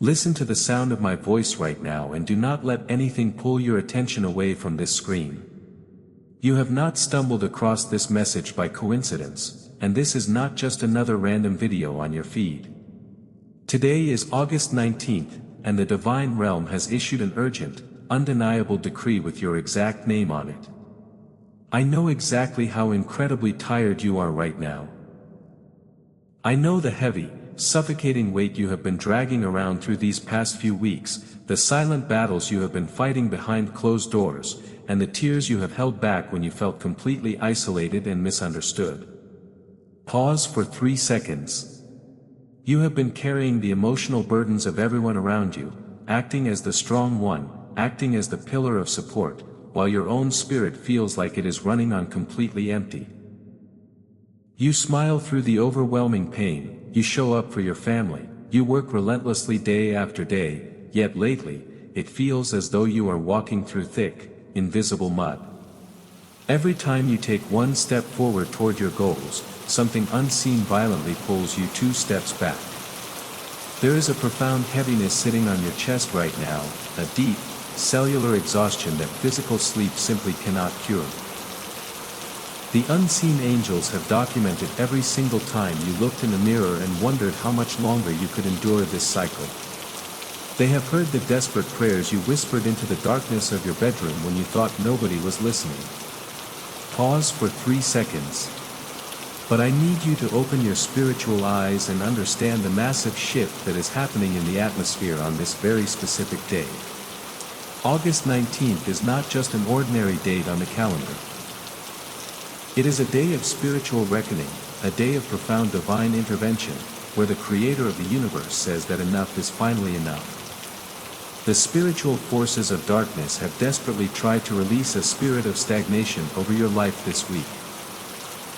Listen to the sound of my voice right now and do not let anything pull your attention away from this screen. You have not stumbled across this message by coincidence, and this is not just another random video on your feed. Today is August 19th, and the Divine Realm has issued an urgent, undeniable decree with your exact name on it. I know exactly how incredibly tired you are right now. I know the heavy, suffocating weight you have been dragging around through these past few weeks, the silent battles you have been fighting behind closed doors, and the tears you have held back when you felt completely isolated and misunderstood. Pause for 3 seconds. You have been carrying the emotional burdens of everyone around you, acting as the strong one, acting as the pillar of support, while your own spirit feels like it is running on completely empty. You smile through the overwhelming pain, you show up for your family, you work relentlessly day after day, yet lately, it feels as though you are walking through thick, invisible mud. Every time you take one step forward toward your goals, something unseen violently pulls you 2 steps back. There is a profound heaviness sitting on your chest right now, a deep, cellular exhaustion that physical sleep simply cannot cure. The unseen angels have documented every single time you looked in the mirror and wondered how much longer you could endure this cycle. They have heard the desperate prayers you whispered into the darkness of your bedroom when you thought nobody was listening. Pause for 3 seconds. But I need you to open your spiritual eyes and understand the massive shift that is happening in the atmosphere on this very specific day. August 19th is not just an ordinary date on the calendar. It is a day of spiritual reckoning, a day of profound divine intervention, where the Creator of the universe says that enough is finally enough. The spiritual forces of darkness have desperately tried to release a spirit of stagnation over your life this week.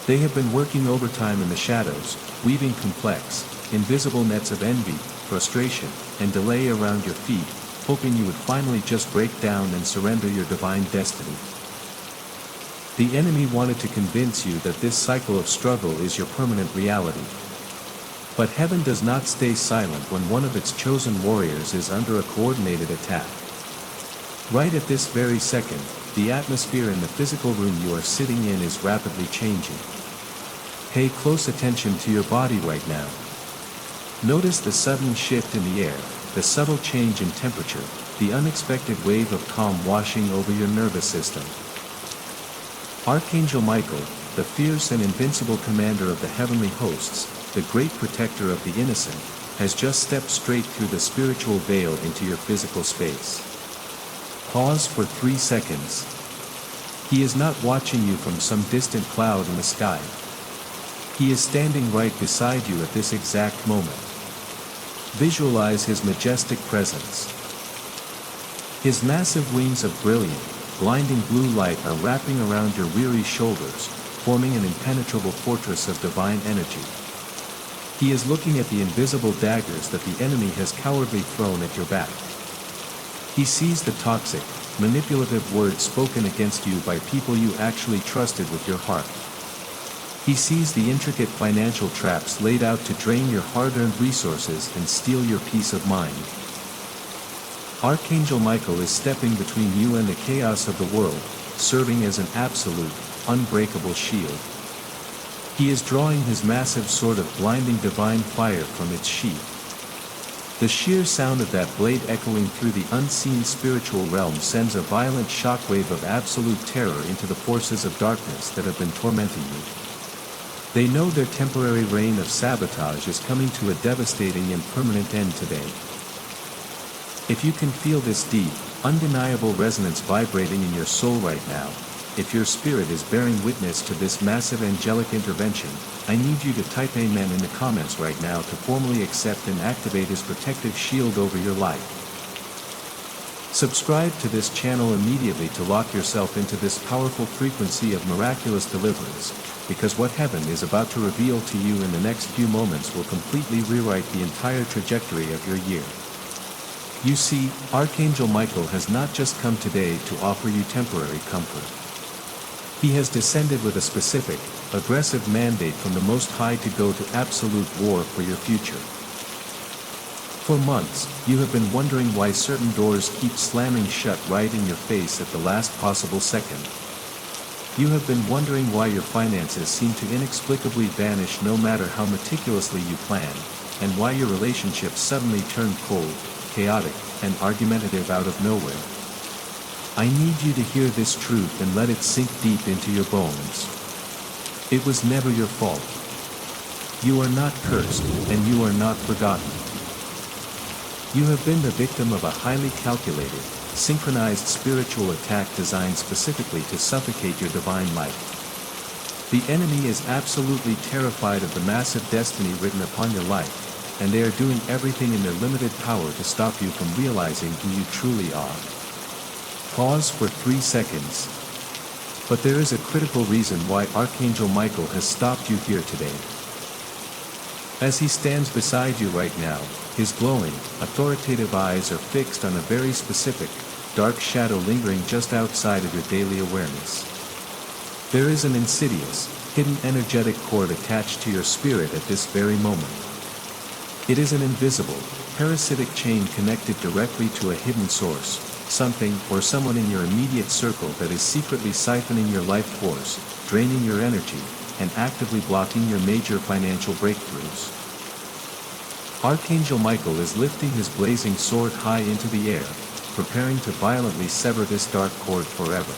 They have been working overtime in the shadows, weaving complex, invisible nets of envy, frustration, and delay around your feet, hoping you would finally just break down and surrender your divine destiny. The enemy wanted to convince you that this cycle of struggle is your permanent reality. But heaven does not stay silent when one of its chosen warriors is under a coordinated attack. Right at this very second, the atmosphere in the physical room you are sitting in is rapidly changing. Pay close attention to your body right now. Notice the sudden shift in the air, the subtle change in temperature, the unexpected wave of calm washing over your nervous system. Archangel Michael, the fierce and invincible commander of the heavenly hosts, the great protector of the innocent, has just stepped straight through the spiritual veil into your physical space. Pause for 3 seconds. He is not watching you from some distant cloud in the sky. He is standing right beside you at this exact moment. Visualize his majestic presence. His massive wings of brilliant, blinding blue light are wrapping around your weary shoulders, forming an impenetrable fortress of divine energy. He is looking at the invisible daggers that the enemy has cowardly thrown at your back. He sees the toxic, manipulative words spoken against you by people you actually trusted with your heart. He sees the intricate financial traps laid out to drain your hard-earned resources and steal your peace of mind. Archangel Michael is stepping between you and the chaos of the world, serving as an absolute, unbreakable shield. He is drawing his massive sword of blinding divine fire from its sheath. The sheer sound of that blade echoing through the unseen spiritual realm sends a violent shockwave of absolute terror into the forces of darkness that have been tormenting you. They know their temporary reign of sabotage is coming to a devastating and permanent end today. If you can feel this deep, undeniable resonance vibrating in your soul right now, if your spirit is bearing witness to this massive angelic intervention, I need you to type Amen in the comments right now to formally accept and activate his protective shield over your life. Subscribe to this channel immediately to lock yourself into this powerful frequency of miraculous deliverance, because what heaven is about to reveal to you in the next few moments will completely rewrite the entire trajectory of your year. You see, Archangel Michael has not just come today to offer you temporary comfort. He has descended with a specific, aggressive mandate from the Most High to go to absolute war for your future. For months, you have been wondering why certain doors keep slamming shut right in your face at the last possible second. You have been wondering why your finances seem to inexplicably vanish no matter how meticulously you plan, and why your relationships suddenly turn cold, chaotic, and argumentative out of nowhere. I need you to hear this truth and let it sink deep into your bones. It was never your fault. You are not cursed, and you are not forgotten. You have been the victim of a highly calculated, synchronized spiritual attack designed specifically to suffocate your divine light. The enemy is absolutely terrified of the massive destiny written upon your life, and they are doing everything in their limited power to stop you from realizing who you truly are. Pause for 3 seconds. But there is a critical reason why Archangel Michael has stopped you here today. As he stands beside you right now, his glowing, authoritative eyes are fixed on a very specific, dark shadow lingering just outside of your daily awareness. There is an insidious, hidden energetic cord attached to your spirit at this very moment. It is an invisible, parasitic chain connected directly to a hidden source, something or someone in your immediate circle that is secretly siphoning your life force, draining your energy, and actively blocking your major financial breakthroughs. Archangel Michael is lifting his blazing sword high into the air, preparing to violently sever this dark cord forever.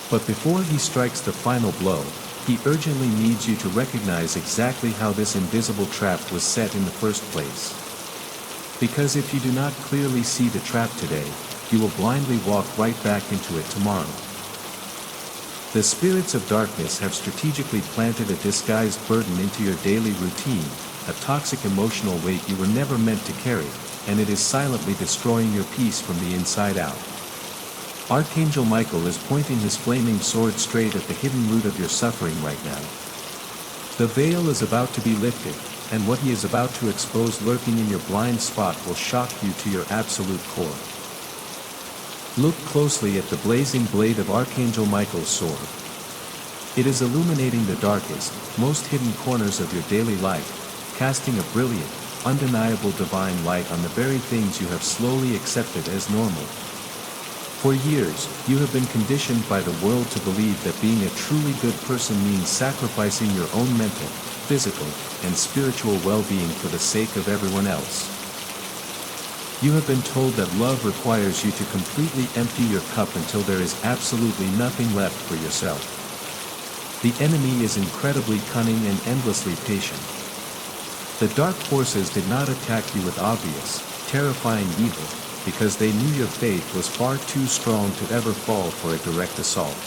But before he strikes the final blow, he urgently needs you to recognize exactly how this invisible trap was set in the first place. Because if you do not clearly see the trap today, you will blindly walk right back into it tomorrow. The spirits of darkness have strategically planted a disguised burden into your daily routine, a toxic emotional weight you were never meant to carry, and it is silently destroying your peace from the inside out. Archangel Michael is pointing his flaming sword straight at the hidden root of your suffering right now. The veil is about to be lifted, and what he is about to expose lurking in your blind spot will shock you to your absolute core. Look closely at the blazing blade of Archangel Michael's sword. It is illuminating the darkest, most hidden corners of your daily life, casting a brilliant, undeniable divine light on the very things you have slowly accepted as normal. For years, you have been conditioned by the world to believe that being a truly good person means sacrificing your own mental, physical, and spiritual well-being for the sake of everyone else. You have been told that love requires you to completely empty your cup until there is absolutely nothing left for yourself. The enemy is incredibly cunning and endlessly patient. The dark forces did not attack you with obvious, terrifying evil, because they knew your faith was far too strong to ever fall for a direct assault.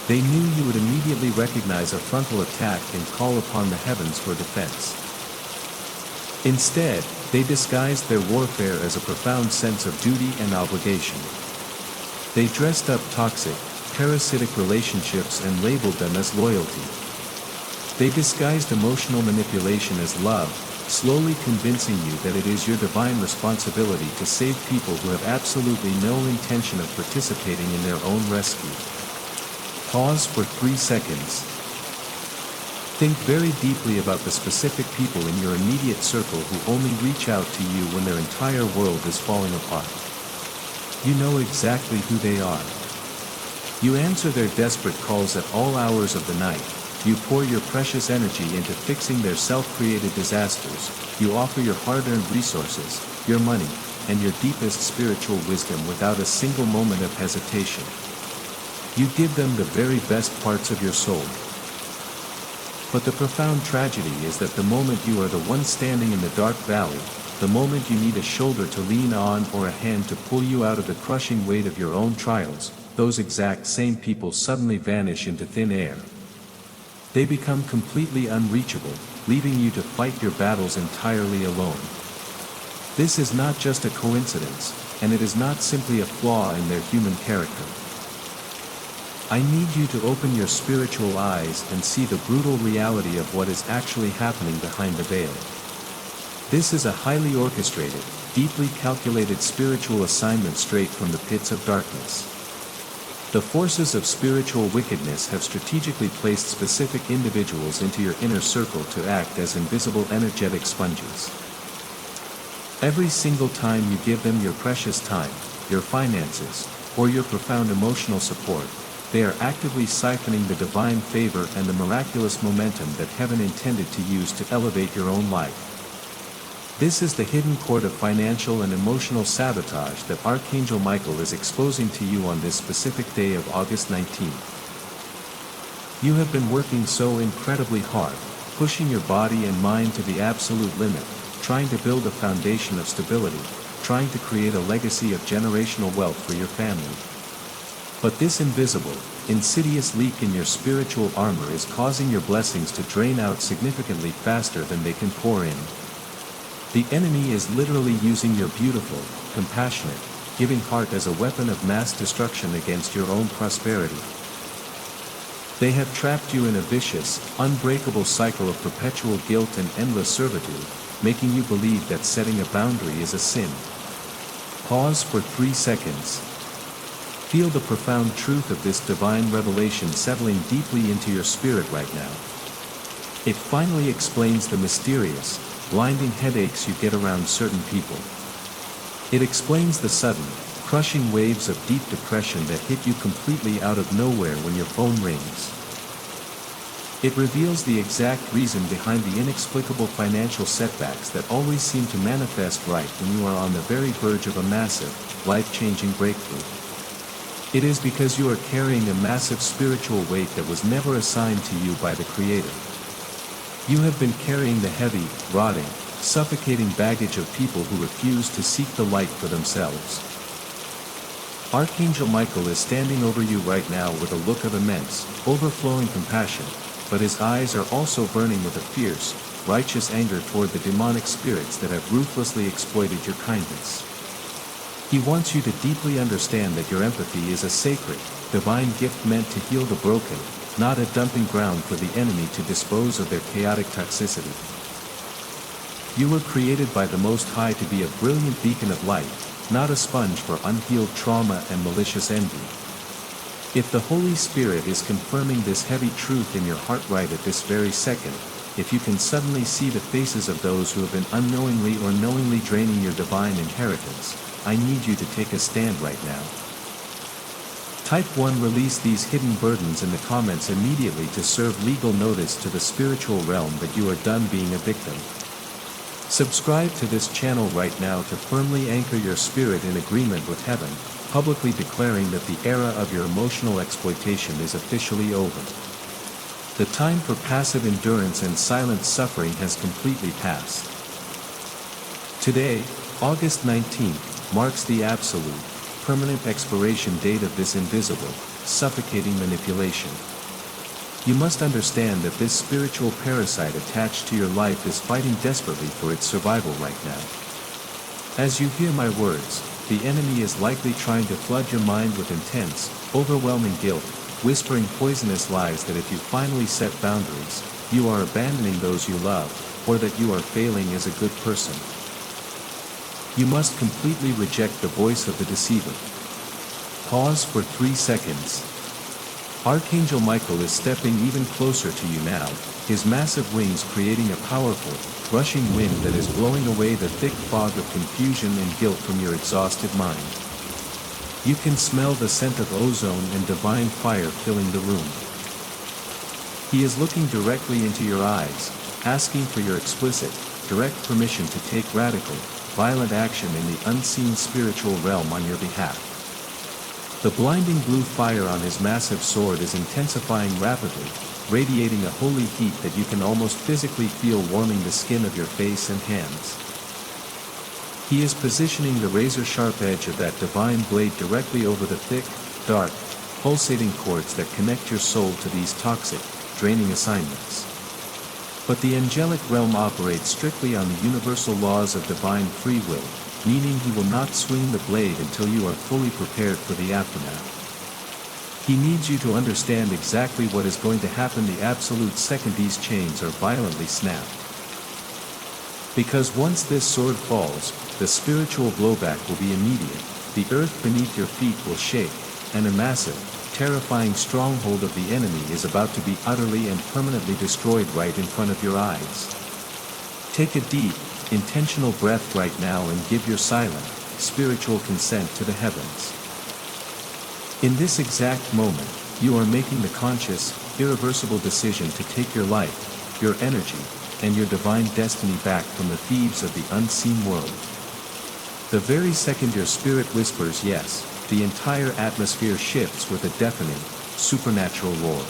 They knew you would immediately recognize a frontal attack and call upon the heavens for defense. Instead, they disguised their warfare as a profound sense of duty and obligation. They dressed up toxic, parasitic relationships and labeled them as loyalty. They disguised emotional manipulation as love, slowly convincing you that it is your divine responsibility to save people who have absolutely no intention of participating in their own rescue. Pause for 3 seconds. Think very deeply about the specific people in your immediate circle who only reach out to you when their entire world is falling apart. You know exactly who they are. You answer their desperate calls at all hours of the night. You pour your precious energy into fixing their self-created disasters. You offer your hard-earned resources, your money, and your deepest spiritual wisdom without a single moment of hesitation. You give them the very best parts of your soul. But the profound tragedy is that the moment you are the one standing in the dark valley, the moment you need a shoulder to lean on or a hand to pull you out of the crushing weight of your own trials, those exact same people suddenly vanish into thin air. They become completely unreachable, leaving you to fight your battles entirely alone. This is not just a coincidence, and it is not simply a flaw in their human character. I need you to open your spiritual eyes and see the brutal reality of what is actually happening behind the veil. This is a highly orchestrated, deeply calculated spiritual assignment straight from the pits of darkness. The forces of spiritual wickedness have strategically placed specific individuals into your inner circle to act as invisible energetic sponges. Every single time you give them your precious time, your finances, or your profound emotional support, they are actively siphoning the divine favor and the miraculous momentum that heaven intended to use to elevate your own life. This is the hidden cord of financial and emotional sabotage that Archangel Michael is exposing to you on this specific day of August 19th. You have been working so incredibly hard, pushing your body and mind to the absolute limit, trying to build a foundation of stability, trying to create a legacy of generational wealth for your family. But this invisible, insidious leak in your spiritual armor is causing your blessings to drain out significantly faster than they can pour in. The enemy is literally using your beautiful, compassionate, giving heart as a weapon of mass destruction against your own prosperity. They have trapped you in a vicious, unbreakable cycle of perpetual guilt and endless servitude, making you believe that setting a boundary is a sin. Pause for 3 seconds. Feel the profound truth of this divine revelation settling deeply into your spirit right now. It finally explains the mysterious, blinding headaches you get around certain people. It explains the sudden, crushing waves of deep depression that hit you completely out of nowhere when your phone rings. It reveals the exact reason behind the inexplicable financial setbacks that always seem to manifest right when you are on the very verge of a massive, life-changing breakthrough. It is because you are carrying a massive spiritual weight that was never assigned to you by the Creator. You have been carrying the heavy, rotting, suffocating baggage of people who refuse to seek the light for themselves. Archangel Michael is standing over you right now with a look of immense, overflowing compassion, but his eyes are also burning with a fierce, righteous anger toward the demonic spirits that have ruthlessly exploited your kindness. He wants you to deeply understand that your empathy is a sacred, divine gift meant to heal the broken, not a dumping ground for the enemy to dispose of their chaotic toxicity. You were created by the Most High to be a brilliant beacon of light, not a sponge for unhealed trauma and malicious envy. If the Holy Spirit is confirming this heavy truth in your heart right at this very second, if you can suddenly see the faces of those who have been unknowingly or knowingly draining your divine inheritance, I need you to take a stand right now. Type 1 Release these hidden burdens in the comments immediately to serve legal notice to the spiritual realm that you are done being a victim. Subscribe to this channel right now to firmly anchor your spirit in agreement with heaven, publicly declaring that the era of your emotional exploitation is officially over. The time for passive endurance and silent suffering has completely passed. Today, August 19th, marks the absolute, permanent expiration date of this invisible, suffocating manipulation. You must understand that this spiritual parasite attached to your life is fighting desperately for its survival right now. As you hear my words, the enemy is likely trying to flood your mind with intense, overwhelming guilt, whispering poisonous lies that if you finally set boundaries, you are abandoning those you love, or that you are failing as a good person. You must completely reject the voice of the deceiver. Pause for 3 seconds. Archangel Michael is stepping even closer to you now, his massive wings creating a powerful, rushing wind that is blowing away the thick fog of confusion and guilt from your exhausted mind. You can smell the scent of ozone and divine fire filling the room. He is looking directly into your eyes, asking for your explicit, direct permission to take radical, violent action in the unseen spiritual realm on your behalf. The blinding blue fire on his massive sword is intensifying rapidly, radiating a holy heat that you can almost physically feel warming the skin of your face and hands. He is positioning the razor-sharp edge of that divine blade directly over the thick, dark, pulsating cords that connect your soul to these toxic, draining assignments. But the angelic realm operates strictly on the universal laws of divine free will, meaning he will not swing the blade until you are fully prepared for the aftermath. He needs you to understand exactly what is going to happen the absolute second these chains are violently snapped. Because once this sword falls, the spiritual blowback will be immediate, the earth beneath your feet will shake, and a massive, terrifying stronghold of the enemy is about to be utterly and permanently destroyed right in front of your eyes. Take a deep, intentional breath right now and give your silent, spiritual consent to the heavens. In this exact moment, you are making the conscious, irreversible decision to take your life, your energy, and your divine destiny back from the thieves of the unseen world. The very second your spirit whispers yes, the entire atmosphere shifts with a deafening, supernatural roar.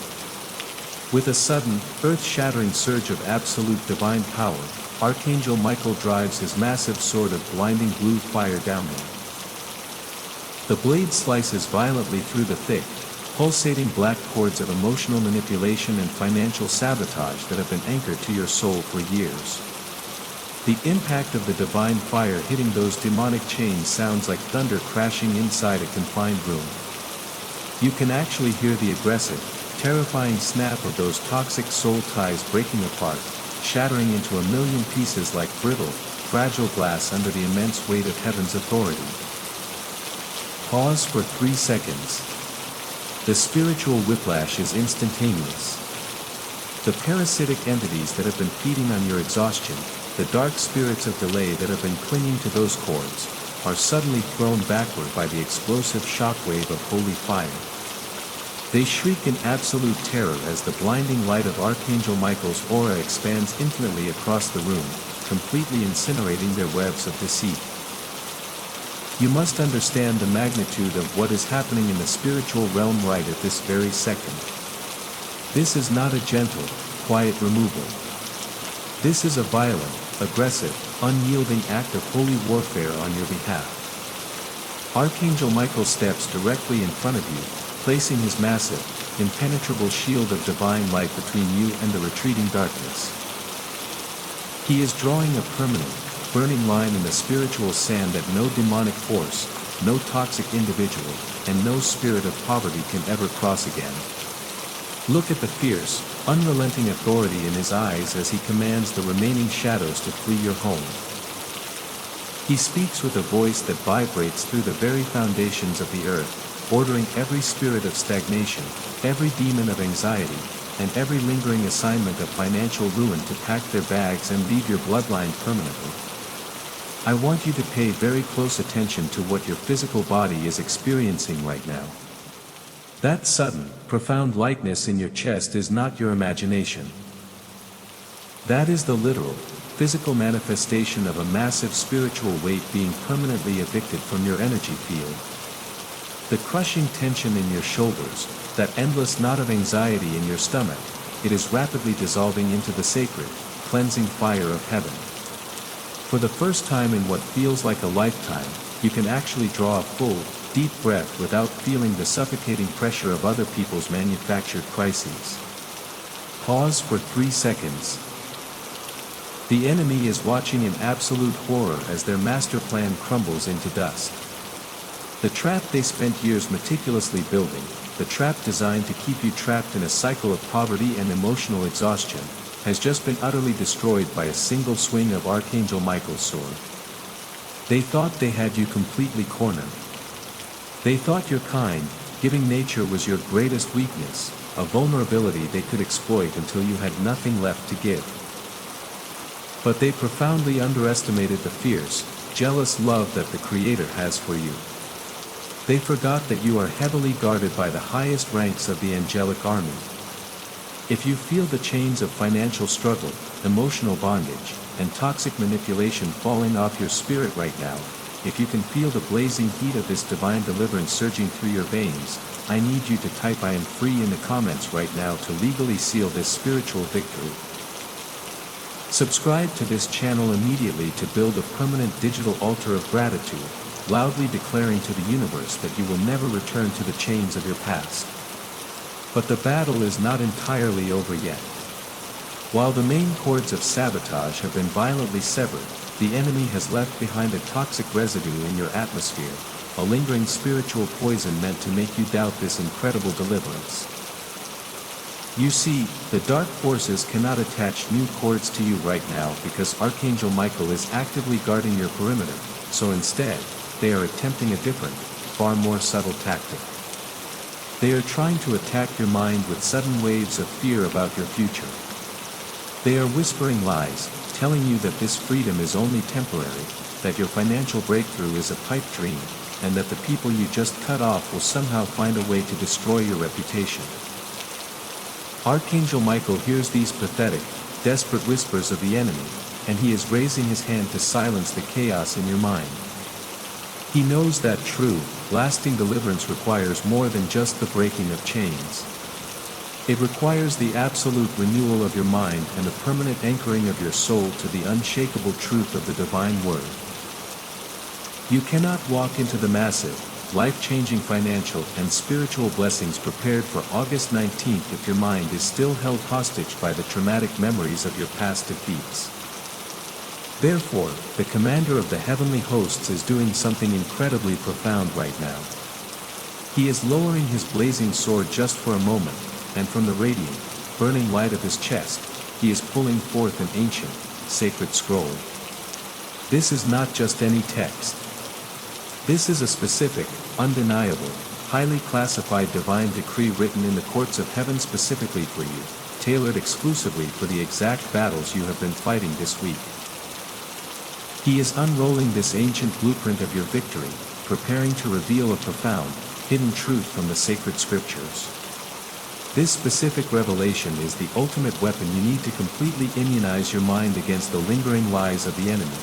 With a sudden, earth-shattering surge of absolute divine power, Archangel Michael drives his massive sword of blinding blue fire downward. The blade slices violently through the thick, pulsating black cords of emotional manipulation and financial sabotage that have been anchored to your soul for years. The impact of the divine fire hitting those demonic chains sounds like thunder crashing inside a confined room. You can actually hear the aggressive, terrifying snap of those toxic soul ties breaking apart, shattering into a million pieces like brittle, fragile glass under the immense weight of heaven's authority. Pause for 3 seconds. The spiritual whiplash is instantaneous. The parasitic entities that have been feeding on your exhaustion, the dark spirits of delay that have been clinging to those cords, are suddenly thrown backward by the explosive shockwave of holy fire. They shriek in absolute terror as the blinding light of Archangel Michael's aura expands infinitely across the room, completely incinerating their webs of deceit. You must understand the magnitude of what is happening in the spiritual realm right at this very second. This is not a gentle, quiet removal. This is a violent, aggressive, unyielding act of holy warfare on your behalf. Archangel Michael steps directly in front of you, placing his massive, impenetrable shield of divine light between you and the retreating darkness. He is drawing a permanent, burning line in the spiritual sand that no demonic force, no toxic individual, and no spirit of poverty can ever cross again. Look at the fierce, unrelenting authority in his eyes as he commands the remaining shadows to flee your home. He speaks with a voice that vibrates through the very foundations of the earth, ordering every spirit of stagnation, every demon of anxiety, and every lingering assignment of financial ruin to pack their bags and leave your bloodline permanently. I want you to pay very close attention to what your physical body is experiencing right now. That sudden, profound lightness in your chest is not your imagination. That is the literal, physical manifestation of a massive spiritual weight being permanently evicted from your energy field. The crushing tension in your shoulders, that endless knot of anxiety in your stomach, it is rapidly dissolving into the sacred, cleansing fire of heaven. For the first time in what feels like a lifetime, you can actually draw a full, deep breath without feeling the suffocating pressure of other people's manufactured crises. Pause for 3 seconds. The enemy is watching in absolute horror as their master plan crumbles into dust. The trap they spent years meticulously building, the trap designed to keep you trapped in a cycle of poverty and emotional exhaustion, has just been utterly destroyed by a single swing of Archangel Michael's sword. They thought they had you completely cornered. They thought your kind, giving nature was your greatest weakness, a vulnerability they could exploit until you had nothing left to give. But they profoundly underestimated the fierce, jealous love that the Creator has for you. They forgot that you are heavily guarded by the highest ranks of the angelic army. If you feel the chains of financial struggle, emotional bondage, and toxic manipulation falling off your spirit right now, if you can feel the blazing heat of this divine deliverance surging through your veins, I need you to type "I am free" in the comments right now to legally seal this spiritual victory. Subscribe to this channel immediately to build a permanent digital altar of gratitude, loudly declaring to the universe that you will never return to the chains of your past. But the battle is not entirely over yet. While the main cords of sabotage have been violently severed, the enemy has left behind a toxic residue in your atmosphere, a lingering spiritual poison meant to make you doubt this incredible deliverance. You see, the dark forces cannot attach new cords to you right now because Archangel Michael is actively guarding your perimeter, so instead, they are attempting a different, far more subtle tactic. They are trying to attack your mind with sudden waves of fear about your future. They are whispering lies, telling you that this freedom is only temporary, that your financial breakthrough is a pipe dream, and that the people you just cut off will somehow find a way to destroy your reputation. Archangel Michael hears these pathetic, desperate whispers of the enemy, and he is raising his hand to silence the chaos in your mind. He knows that true, lasting deliverance requires more than just the breaking of chains. It requires the absolute renewal of your mind and the permanent anchoring of your soul to the unshakable truth of the divine word. You cannot walk into the massive, life-changing financial and spiritual blessings prepared for August 19th if your mind is still held hostage by the traumatic memories of your past defeats. Therefore, the commander of the heavenly hosts is doing something incredibly profound right now. He is lowering his blazing sword just for a moment, and from the radiant, burning light of his chest, he is pulling forth an ancient, sacred scroll. This is not just any text. This is a specific, undeniable, highly classified divine decree written in the courts of heaven specifically for you, tailored exclusively for the exact battles you have been fighting this week. He is unrolling this ancient blueprint of your victory, preparing to reveal a profound, hidden truth from the sacred scriptures. This specific revelation is the ultimate weapon you need to completely immunize your mind against the lingering lies of the enemy.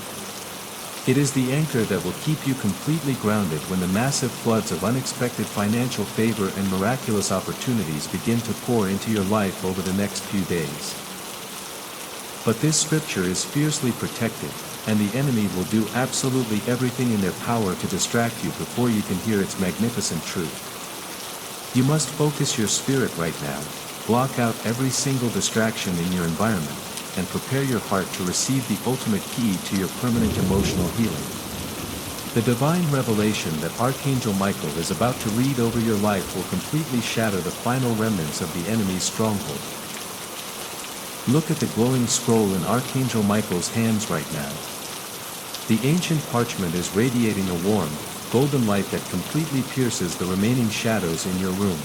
It is the anchor that will keep you completely grounded when the massive floods of unexpected financial favor and miraculous opportunities begin to pour into your life over the next few days. But this scripture is fiercely protected, and the enemy will do absolutely everything in their power to distract you before you can hear its magnificent truth. You must focus your spirit right now, block out every single distraction in your environment, and prepare your heart to receive the ultimate key to your permanent emotional healing. The divine revelation that Archangel Michael is about to read over your life will completely shatter the final remnants of the enemy's stronghold. Look at the glowing scroll in Archangel Michael's hands right now. The ancient parchment is radiating a warm, golden light that completely pierces the remaining shadows in your room.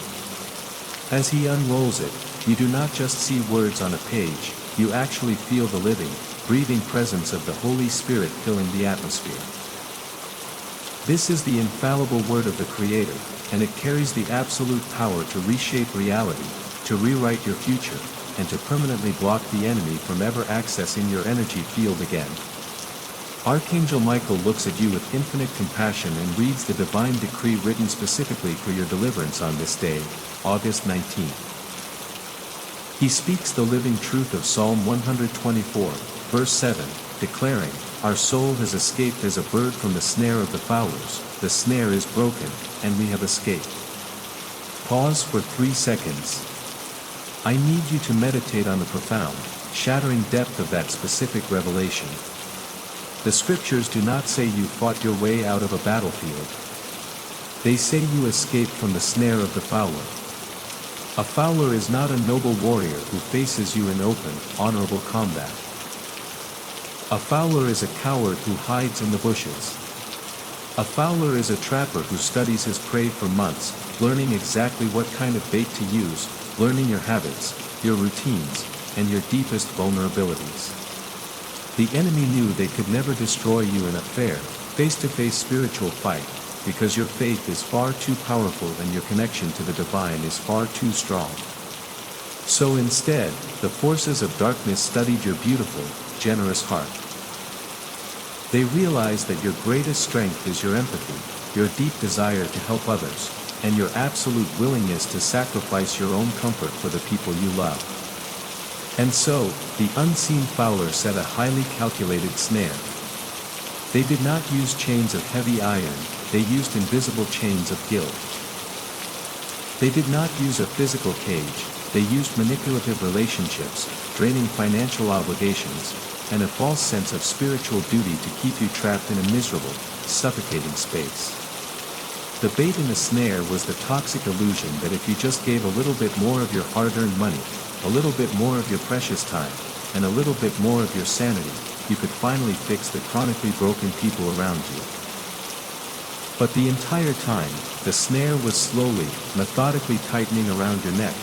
As he unrolls it, you do not just see words on a page, you actually feel the living, breathing presence of the Holy Spirit filling the atmosphere. This is the infallible word of the Creator, and it carries the absolute power to reshape reality, to rewrite your future, and to permanently block the enemy from ever accessing your energy field again. Archangel Michael looks at you with infinite compassion and reads the divine decree written specifically for your deliverance on this day, August 19th. He speaks the living truth of Psalm 124, verse 7, declaring, "Our soul has escaped as a bird from the snare of the fowlers, the snare is broken, and we have escaped." Pause for 3 seconds. I need you to meditate on the profound, shattering depth of that specific revelation. The scriptures do not say you fought your way out of a battlefield. They say you escaped from the snare of the fowler. A fowler is not a noble warrior who faces you in open, honorable combat. A fowler is a coward who hides in the bushes. A fowler is a trapper who studies his prey for months, learning exactly what kind of bait to use, learning your habits, your routines, and your deepest vulnerabilities. The enemy knew they could never destroy you in a fair, face-to-face spiritual fight, because your faith is far too powerful and your connection to the divine is far too strong. So instead, the forces of darkness studied your beautiful, generous heart. They realized that your greatest strength is your empathy, your deep desire to help others, and your absolute willingness to sacrifice your own comfort for the people you love. And so, the unseen fowler set a highly calculated snare. They did not use chains of heavy iron, they used invisible chains of guilt. They did not use a physical cage, they used manipulative relationships, draining financial obligations, and a false sense of spiritual duty to keep you trapped in a miserable, suffocating space. The bait in the snare was the toxic illusion that if you just gave a little bit more of your hard-earned money, a little bit more of your precious time, and a little bit more of your sanity, you could finally fix the chronically broken people around you. But the entire time, the snare was slowly, methodically tightening around your neck,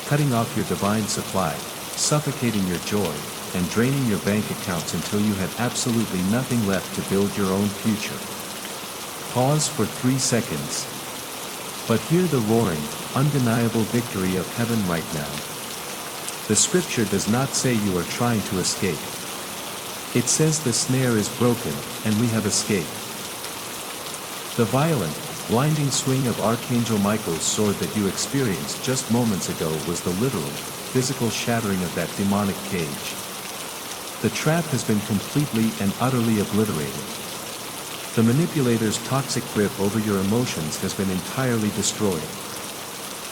cutting off your divine supply, suffocating your joy, and draining your bank accounts until you had absolutely nothing left to build your own future. Pause for 3 seconds. But hear the roaring, undeniable victory of heaven right now. The scripture does not say you are trying to escape. It says the snare is broken, and we have escaped. The violent, blinding swing of Archangel Michael's sword that you experienced just moments ago was the literal, physical shattering of that demonic cage. The trap has been completely and utterly obliterated. The manipulator's toxic grip over your emotions has been entirely destroyed.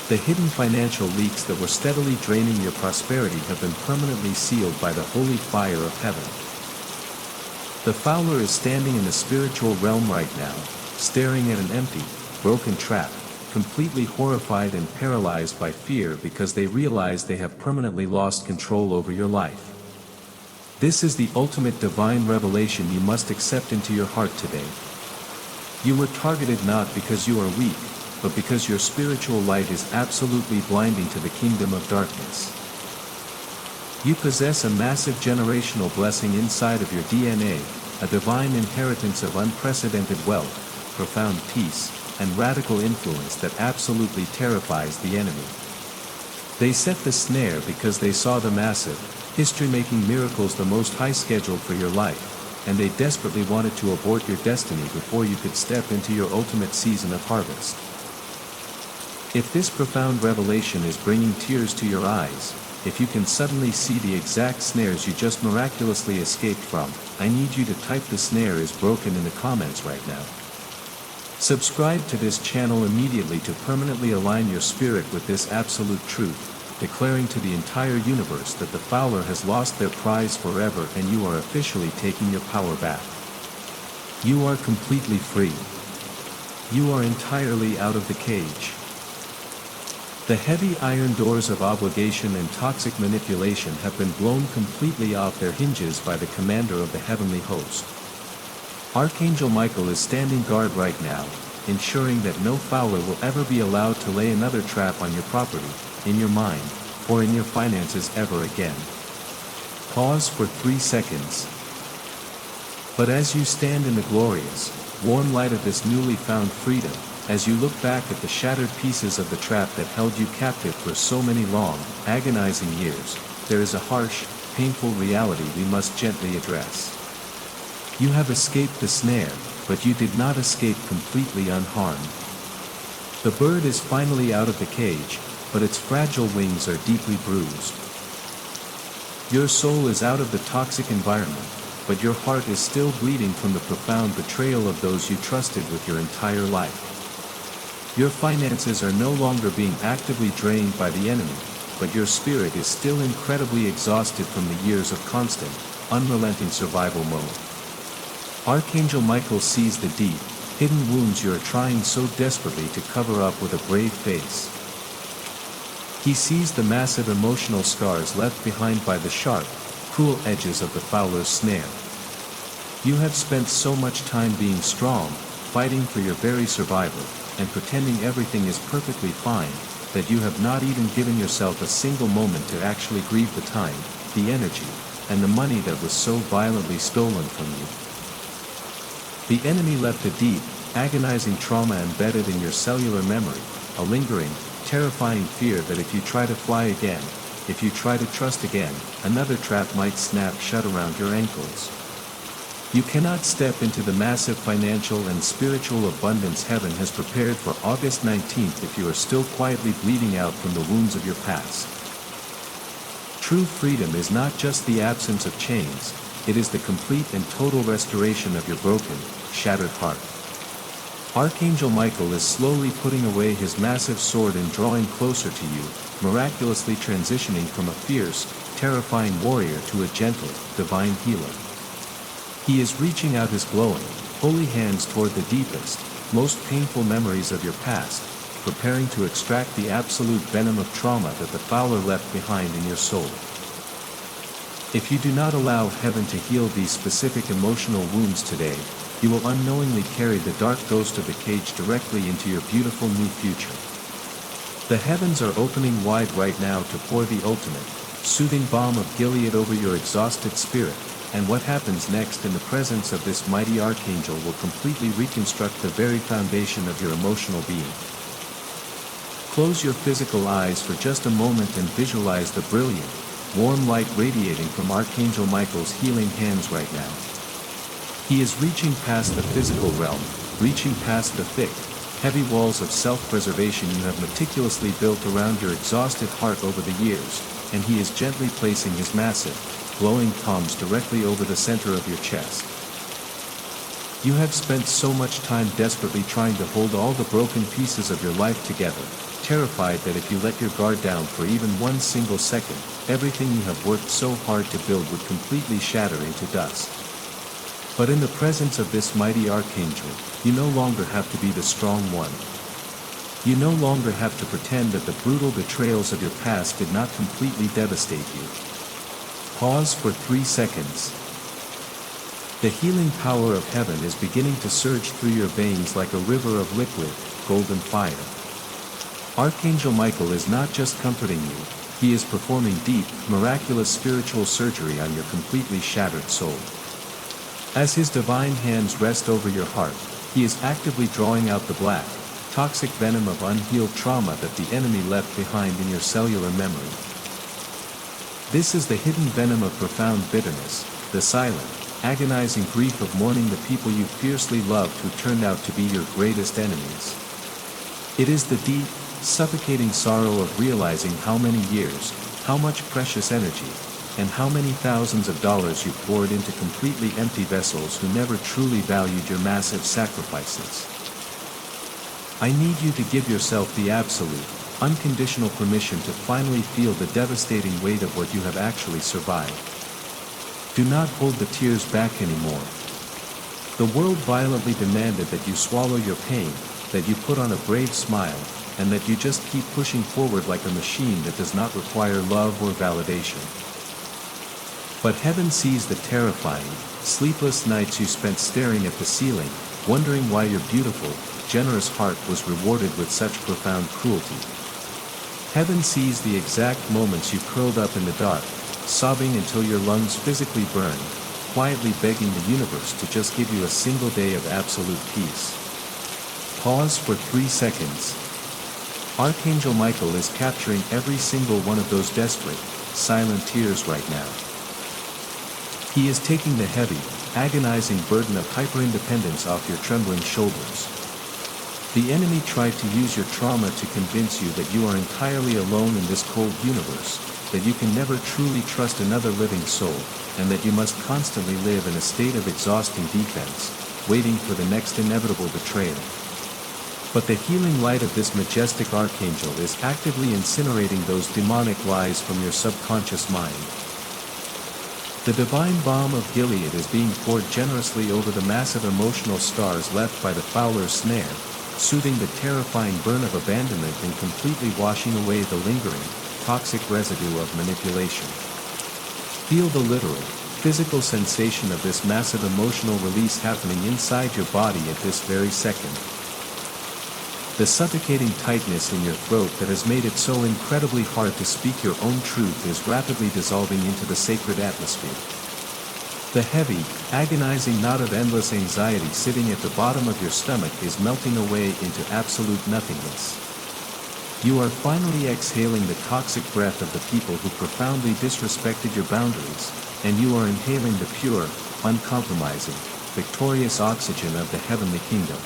The hidden financial leaks that were steadily draining your prosperity have been permanently sealed by the holy fire of heaven. The fowler is standing in the spiritual realm right now, staring at an empty, broken trap, completely horrified and paralyzed by fear because they realize they have permanently lost control over your life. This is the ultimate divine revelation you must accept into your heart today. You were targeted not because you are weak, but because your spiritual light is absolutely blinding to the kingdom of darkness. You possess a massive generational blessing inside of your DNA, a divine inheritance of unprecedented wealth, profound peace, and radical influence that absolutely terrifies the enemy. They set the snare because they saw the massive, history-making miracles the Most High scheduled for your life, and they desperately wanted to abort your destiny before you could step into your ultimate season of harvest. If this profound revelation is bringing tears to your eyes, if you can suddenly see the exact snares you just miraculously escaped from, I need you to type "the snare is broken" in the comments right now. Subscribe to this channel immediately to permanently align your spirit with this absolute truth, declaring to the entire universe that the fowler has lost their prize forever and you are officially taking your power back. You are completely free. You are entirely out of the cage. The heavy iron doors of obligation and toxic manipulation have been blown completely off their hinges by the commander of the heavenly host. Archangel Michael is standing guard right now, ensuring that no fowler will ever be allowed to lay another trap on your property, in your mind, or in your finances ever again. Pause for 3 seconds. But as you stand in the glorious, warm light of this newly found freedom, as you look back at the shattered pieces of the trap that held you captive for so many long, agonizing years, there is a harsh, painful reality we must gently address. You have escaped the snare, but you did not escape completely unharmed. The bird is finally out of the cage, but its fragile wings are deeply bruised. Your soul is out of the toxic environment, but your heart is still bleeding from the profound betrayal of those you trusted with your entire life. Your finances are no longer being actively drained by the enemy, but your spirit is still incredibly exhausted from the years of constant, unrelenting survival mode. Archangel Michael sees the deep, hidden wounds you are trying so desperately to cover up with a brave face. He sees the massive emotional scars left behind by the sharp, cruel edges of the fowler's snare. You have spent so much time being strong, fighting for your very survival, and pretending everything is perfectly fine, that you have not even given yourself a single moment to actually grieve the time, the energy, and the money that was so violently stolen from you. The enemy left a deep, agonizing trauma embedded in your cellular memory, a lingering, terrifying fear that if you try to fly again, if you try to trust again, another trap might snap shut around your ankles. You cannot step into the massive financial and spiritual abundance heaven has prepared for August 19th if you are still quietly bleeding out from the wounds of your past. True freedom is not just the absence of chains, it is the complete and total restoration of your broken, shattered heart. Archangel Michael is slowly putting away his massive sword and drawing closer to you, miraculously transitioning from a fierce, terrifying warrior to a gentle, divine healer. He is reaching out his glowing, holy hands toward the deepest, most painful memories of your past, preparing to extract the absolute venom of trauma that the fowler left behind in your soul. If you do not allow heaven to heal these specific emotional wounds today, you will unknowingly carry the dark ghost of the cage directly into your beautiful new future. The heavens are opening wide right now to pour the ultimate, soothing balm of Gilead over your exhausted spirit, and what happens next in the presence of this mighty archangel will completely reconstruct the very foundation of your emotional being. Close your physical eyes for just a moment and visualize the brilliant, warm light radiating from Archangel Michael's healing hands right now. He is reaching past the physical realm, reaching past the thick, heavy walls of self-preservation you have meticulously built around your exhausted heart over the years, and he is gently placing his massive, glowing palms directly over the center of your chest. You have spent so much time desperately trying to hold all the broken pieces of your life together, terrified that if you let your guard down for even one single second, everything you have worked so hard to build would completely shatter into dust. But in the presence of this mighty archangel, you no longer have to be the strong one. You no longer have to pretend that the brutal betrayals of your past did not completely devastate you. Pause for 3 seconds. The healing power of heaven is beginning to surge through your veins like a river of liquid, golden fire. Archangel Michael is not just comforting you, he is performing deep, miraculous spiritual surgery on your completely shattered soul. As his divine hands rest over your heart, he is actively drawing out the black, toxic venom of unhealed trauma that the enemy left behind in your cellular memory. This is the hidden venom of profound bitterness, the silent, agonizing grief of mourning the people you fiercely loved who turned out to be your greatest enemies. It is the deep, suffocating sorrow of realizing how many years, how much precious energy, and how many thousands of dollars you poured into completely empty vessels who never truly valued your massive sacrifices. I need you to give yourself the absolute, unconditional permission to finally feel the devastating weight of what you have actually survived. Do not hold the tears back anymore. The world violently demanded that you swallow your pain, that you put on a brave smile, and that you just keep pushing forward like a machine that does not require love or validation. But heaven sees the terrifying, sleepless nights you spent staring at the ceiling, wondering why your beautiful, generous heart was rewarded with such profound cruelty. Heaven sees the exact moments you curled up in the dark, sobbing until your lungs physically burned, quietly begging the universe to just give you a single day of absolute peace. Pause for 3 seconds. Archangel Michael is capturing every single one of those desperate, silent tears right now. He is taking the heavy, agonizing burden of hyper-independence off your trembling shoulders. The enemy tried to use your trauma to convince you that you are entirely alone in this cold universe, that you can never truly trust another living soul, and that you must constantly live in a state of exhausting defense, waiting for the next inevitable betrayal. But the healing light of this majestic archangel is actively incinerating those demonic lies from your subconscious mind. The divine balm of Gilead is being poured generously over the massive emotional scars left by the fowler's snare, soothing the terrifying burn of abandonment and completely washing away the lingering, toxic residue of manipulation. Feel the literal, physical sensation of this massive emotional release happening inside your body at this very second. The suffocating tightness in your throat that has made it so incredibly hard to speak your own truth is rapidly dissolving into the sacred atmosphere. The heavy, agonizing knot of endless anxiety sitting at the bottom of your stomach is melting away into absolute nothingness. You are finally exhaling the toxic breath of the people who profoundly disrespected your boundaries, and you are inhaling the pure, uncompromising, victorious oxygen of the heavenly kingdom.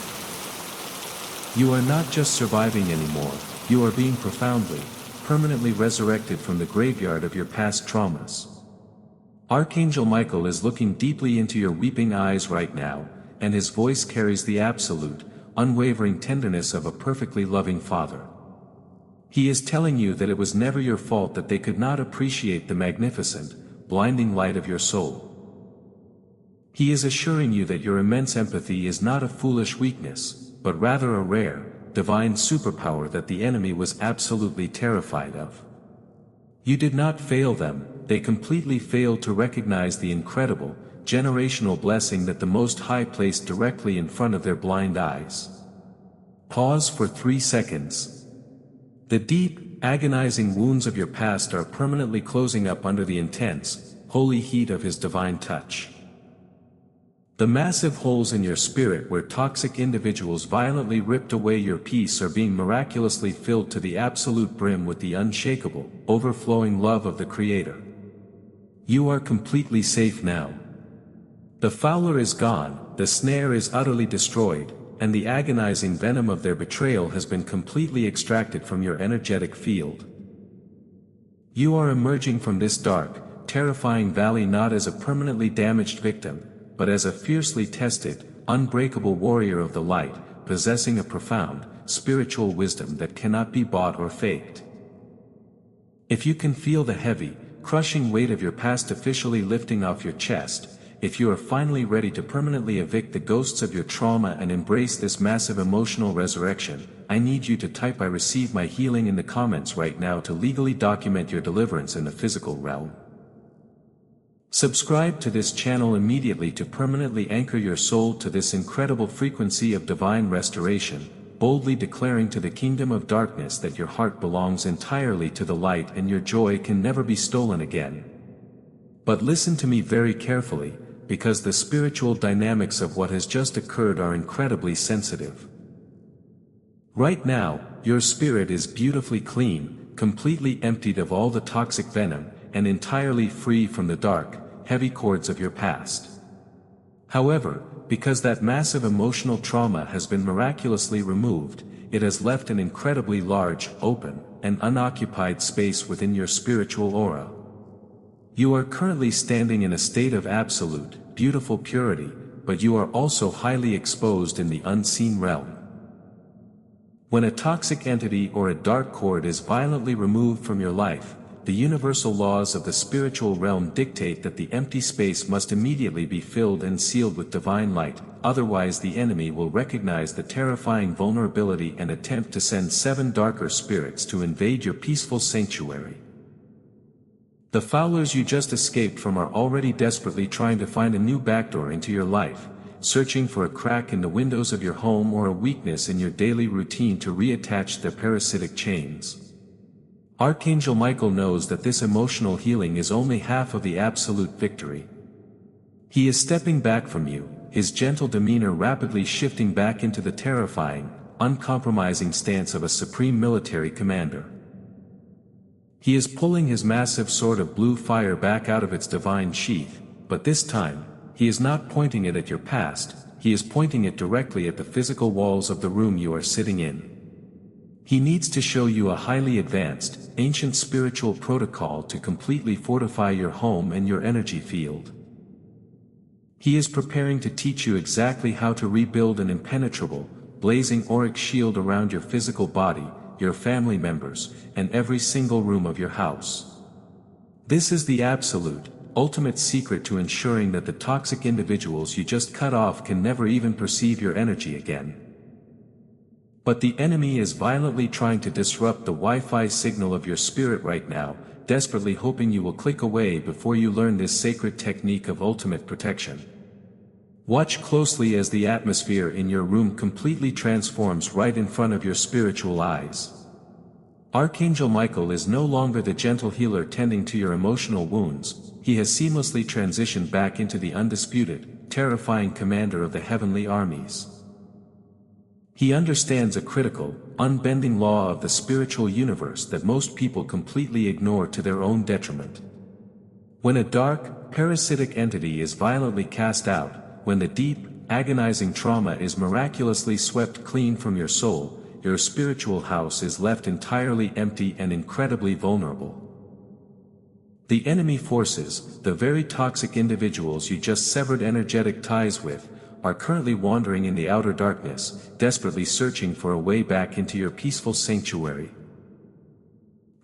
You are not just surviving anymore, you are being profoundly, permanently resurrected from the graveyard of your past traumas. Archangel Michael is looking deeply into your weeping eyes right now, and his voice carries the absolute, unwavering tenderness of a perfectly loving father. He is telling you that it was never your fault that they could not appreciate the magnificent, blinding light of your soul. He is assuring you that your immense empathy is not a foolish weakness, but rather a rare, divine superpower that the enemy was absolutely terrified of. You did not fail them, they completely failed to recognize the incredible, generational blessing that the Most High placed directly in front of their blind eyes. Pause for 3 seconds. The deep, agonizing wounds of your past are permanently closing up under the intense, holy heat of his divine touch. The massive holes in your spirit where toxic individuals violently ripped away your peace are being miraculously filled to the absolute brim with the unshakable, overflowing love of the Creator. You are completely safe now. The fowler is gone, the snare is utterly destroyed, and the agonizing venom of their betrayal has been completely extracted from your energetic field. You are emerging from this dark, terrifying valley not as a permanently damaged victim, but as a fiercely tested, unbreakable warrior of the light, possessing a profound, spiritual wisdom that cannot be bought or faked. If you can feel the heavy, crushing weight of your past officially lifting off your chest, if you are finally ready to permanently evict the ghosts of your trauma and embrace this massive emotional resurrection, I need you to type "I receive my healing" in the comments right now to legally document your deliverance in the physical realm. Subscribe to this channel immediately to permanently anchor your soul to this incredible frequency of divine restoration, boldly declaring to the kingdom of darkness that your heart belongs entirely to the light and your joy can never be stolen again. But listen to me very carefully, because the spiritual dynamics of what has just occurred are incredibly sensitive. Right now, your spirit is beautifully clean, completely emptied of all the toxic venom, and entirely free from the dark, heavy cords of your past. However, because that massive emotional trauma has been miraculously removed, it has left an incredibly large, open, and unoccupied space within your spiritual aura. You are currently standing in a state of absolute, beautiful purity, but you are also highly exposed in the unseen realm. When a toxic entity or a dark cord is violently removed from your life, the universal laws of the spiritual realm dictate that the empty space must immediately be filled and sealed with divine light, otherwise the enemy will recognize the terrifying vulnerability and attempt to send 7 darker spirits to invade your peaceful sanctuary. The fowlers you just escaped from are already desperately trying to find a new backdoor into your life, searching for a crack in the windows of your home or a weakness in your daily routine to reattach their parasitic chains. Archangel Michael knows that this emotional healing is only half of the absolute victory. He is stepping back from you, his gentle demeanor rapidly shifting back into the terrifying, uncompromising stance of a supreme military commander. He is pulling his massive sword of blue fire back out of its divine sheath, but this time, he is not pointing it at your past, he is pointing it directly at the physical walls of the room you are sitting in. He needs to show you a highly advanced, ancient spiritual protocol to completely fortify your home and your energy field. He is preparing to teach you exactly how to rebuild an impenetrable, blazing auric shield around your physical body, your family members, and every single room of your house. This is the absolute, ultimate secret to ensuring that the toxic individuals you just cut off can never even perceive your energy again. But the enemy is violently trying to disrupt the Wi-Fi signal of your spirit right now, desperately hoping you will click away before you learn this sacred technique of ultimate protection. Watch closely as the atmosphere in your room completely transforms right in front of your spiritual eyes. Archangel Michael is no longer the gentle healer tending to your emotional wounds, he has seamlessly transitioned back into the undisputed, terrifying commander of the heavenly armies. He understands a critical, unbending law of the spiritual universe that most people completely ignore to their own detriment. When a dark, parasitic entity is violently cast out, when the deep, agonizing trauma is miraculously swept clean from your soul, your spiritual house is left entirely empty and incredibly vulnerable. The enemy forces, the very toxic individuals you just severed energetic ties with, are currently wandering in the outer darkness, desperately searching for a way back into your peaceful sanctuary.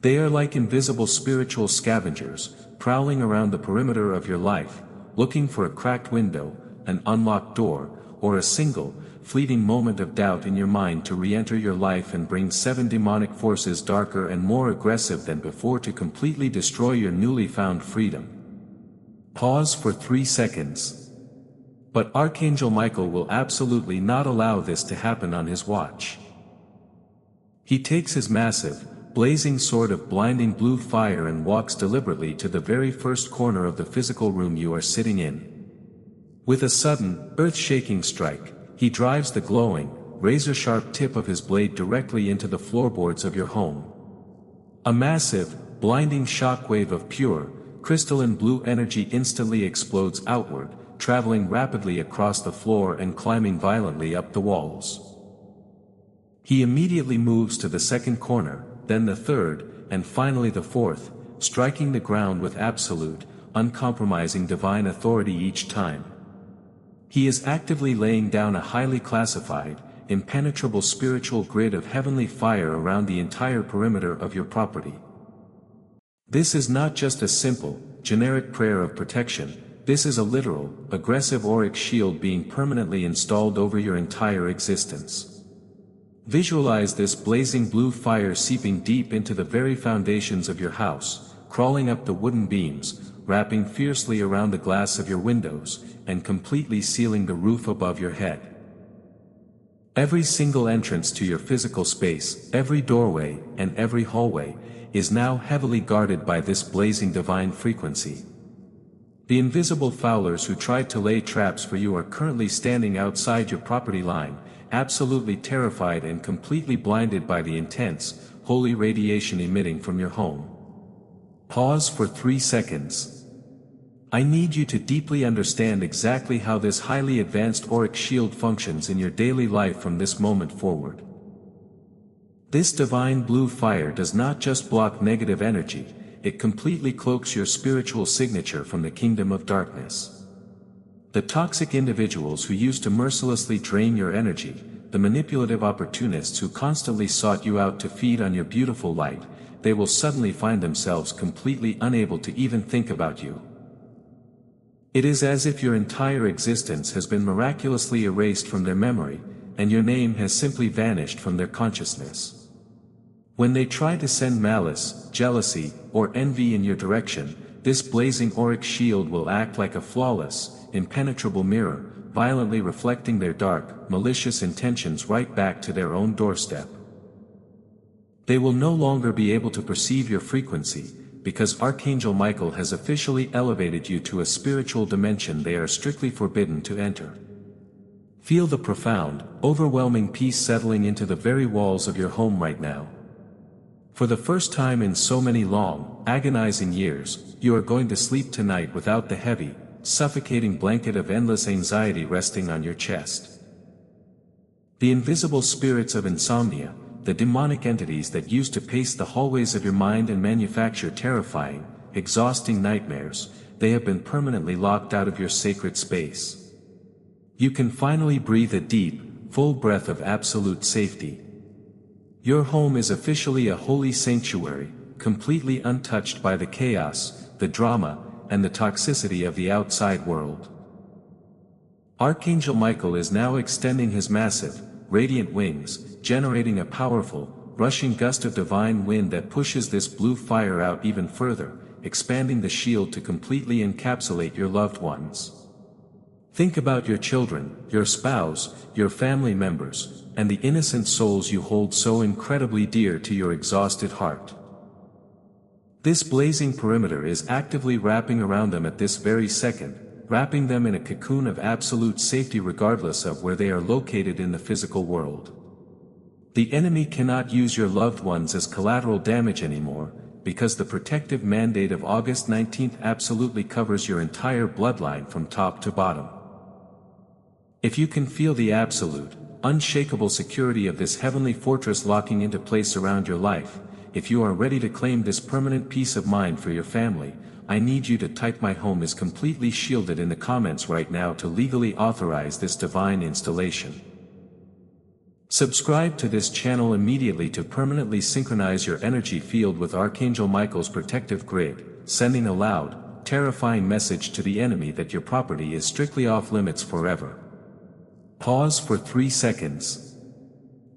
They are like invisible spiritual scavengers, prowling around the perimeter of your life, looking for a cracked window, an unlocked door, or a single, fleeting moment of doubt in your mind to re-enter your life and bring 7 demonic forces darker and more aggressive than before to completely destroy your newly found freedom. Pause for 3 seconds. But Archangel Michael will absolutely not allow this to happen on his watch. He takes his massive, blazing sword of blinding blue fire and walks deliberately to the very first corner of the physical room you are sitting in. With a sudden, earth-shaking strike, he drives the glowing, razor-sharp tip of his blade directly into the floorboards of your home. A massive, blinding shockwave of pure, crystalline blue energy instantly explodes outward, traveling rapidly across the floor and climbing violently up the walls. He immediately moves to the second corner, then the third, and finally the fourth, striking the ground with absolute, uncompromising divine authority each time. He is actively laying down a highly classified, impenetrable spiritual grid of heavenly fire around the entire perimeter of your property. This is not just a simple, generic prayer of protection, this is a literal, aggressive auric shield being permanently installed over your entire existence. Visualize this blazing blue fire seeping deep into the very foundations of your house, crawling up the wooden beams, wrapping fiercely around the glass of your windows, and completely sealing the roof above your head. Every single entrance to your physical space, every doorway, and every hallway, is now heavily guarded by this blazing divine frequency. The invisible fowlers who tried to lay traps for you are currently standing outside your property line, absolutely terrified and completely blinded by the intense, holy radiation emitting from your home. Pause for 3 seconds. I need you to deeply understand exactly how this highly advanced auric shield functions in your daily life from this moment forward. This divine blue fire does not just block negative energy, it completely cloaks your spiritual signature from the kingdom of darkness. The toxic individuals who used to mercilessly drain your energy, the manipulative opportunists who constantly sought you out to feed on your beautiful light, they will suddenly find themselves completely unable to even think about you. It is as if your entire existence has been miraculously erased from their memory, and your name has simply vanished from their consciousness. When they try to send malice, jealousy, or envy in your direction, this blazing auric shield will act like a flawless, impenetrable mirror, violently reflecting their dark, malicious intentions right back to their own doorstep. They will no longer be able to perceive your frequency, because Archangel Michael has officially elevated you to a spiritual dimension they are strictly forbidden to enter. Feel the profound, overwhelming peace settling into the very walls of your home right now. For the first time in so many long, agonizing years, you are going to sleep tonight without the heavy, suffocating blanket of endless anxiety resting on your chest. The invisible spirits of insomnia, the demonic entities that used to pace the hallways of your mind and manufacture terrifying, exhausting nightmares, they have been permanently locked out of your sacred space. You can finally breathe a deep, full breath of absolute safety. Your home is officially a holy sanctuary, completely untouched by the chaos, the drama, and the toxicity of the outside world. Archangel Michael is now extending his massive, radiant wings, generating a powerful, rushing gust of divine wind that pushes this blue fire out even further, expanding the shield to completely encapsulate your loved ones. Think about your children, your spouse, your family members, and the innocent souls you hold so incredibly dear to your exhausted heart. This blazing perimeter is actively wrapping around them at this very second, wrapping them in a cocoon of absolute safety regardless of where they are located in the physical world. The enemy cannot use your loved ones as collateral damage anymore, because the protective mandate of August 19th absolutely covers your entire bloodline from top to bottom. If you can feel the absolute, unshakable security of this heavenly fortress locking into place around your life, if you are ready to claim this permanent peace of mind for your family, I need you to type "My home is completely shielded" in the comments right now to legally authorize this divine installation. Subscribe to this channel immediately to permanently synchronize your energy field with Archangel Michael's protective grid, sending a loud, terrifying message to the enemy that your property is strictly off limits forever. Pause for 3 seconds.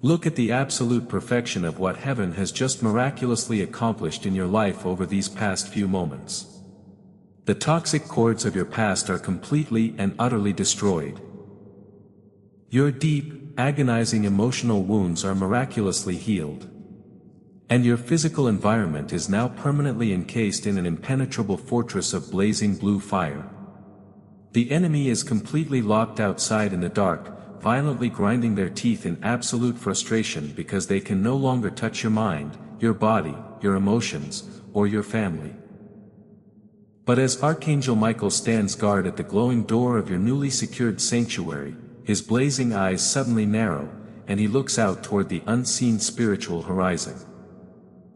Look at the absolute perfection of what heaven has just miraculously accomplished in your life over these past few moments. The toxic cords of your past are completely and utterly destroyed. Your deep, agonizing emotional wounds are miraculously healed. And your physical environment is now permanently encased in an impenetrable fortress of blazing blue fire. The enemy is completely locked outside in the dark, violently grinding their teeth in absolute frustration because they can no longer touch your mind, your body, your emotions, or your family. But as Archangel Michael stands guard at the glowing door of your newly secured sanctuary, his blazing eyes suddenly narrow, and he looks out toward the unseen spiritual horizon.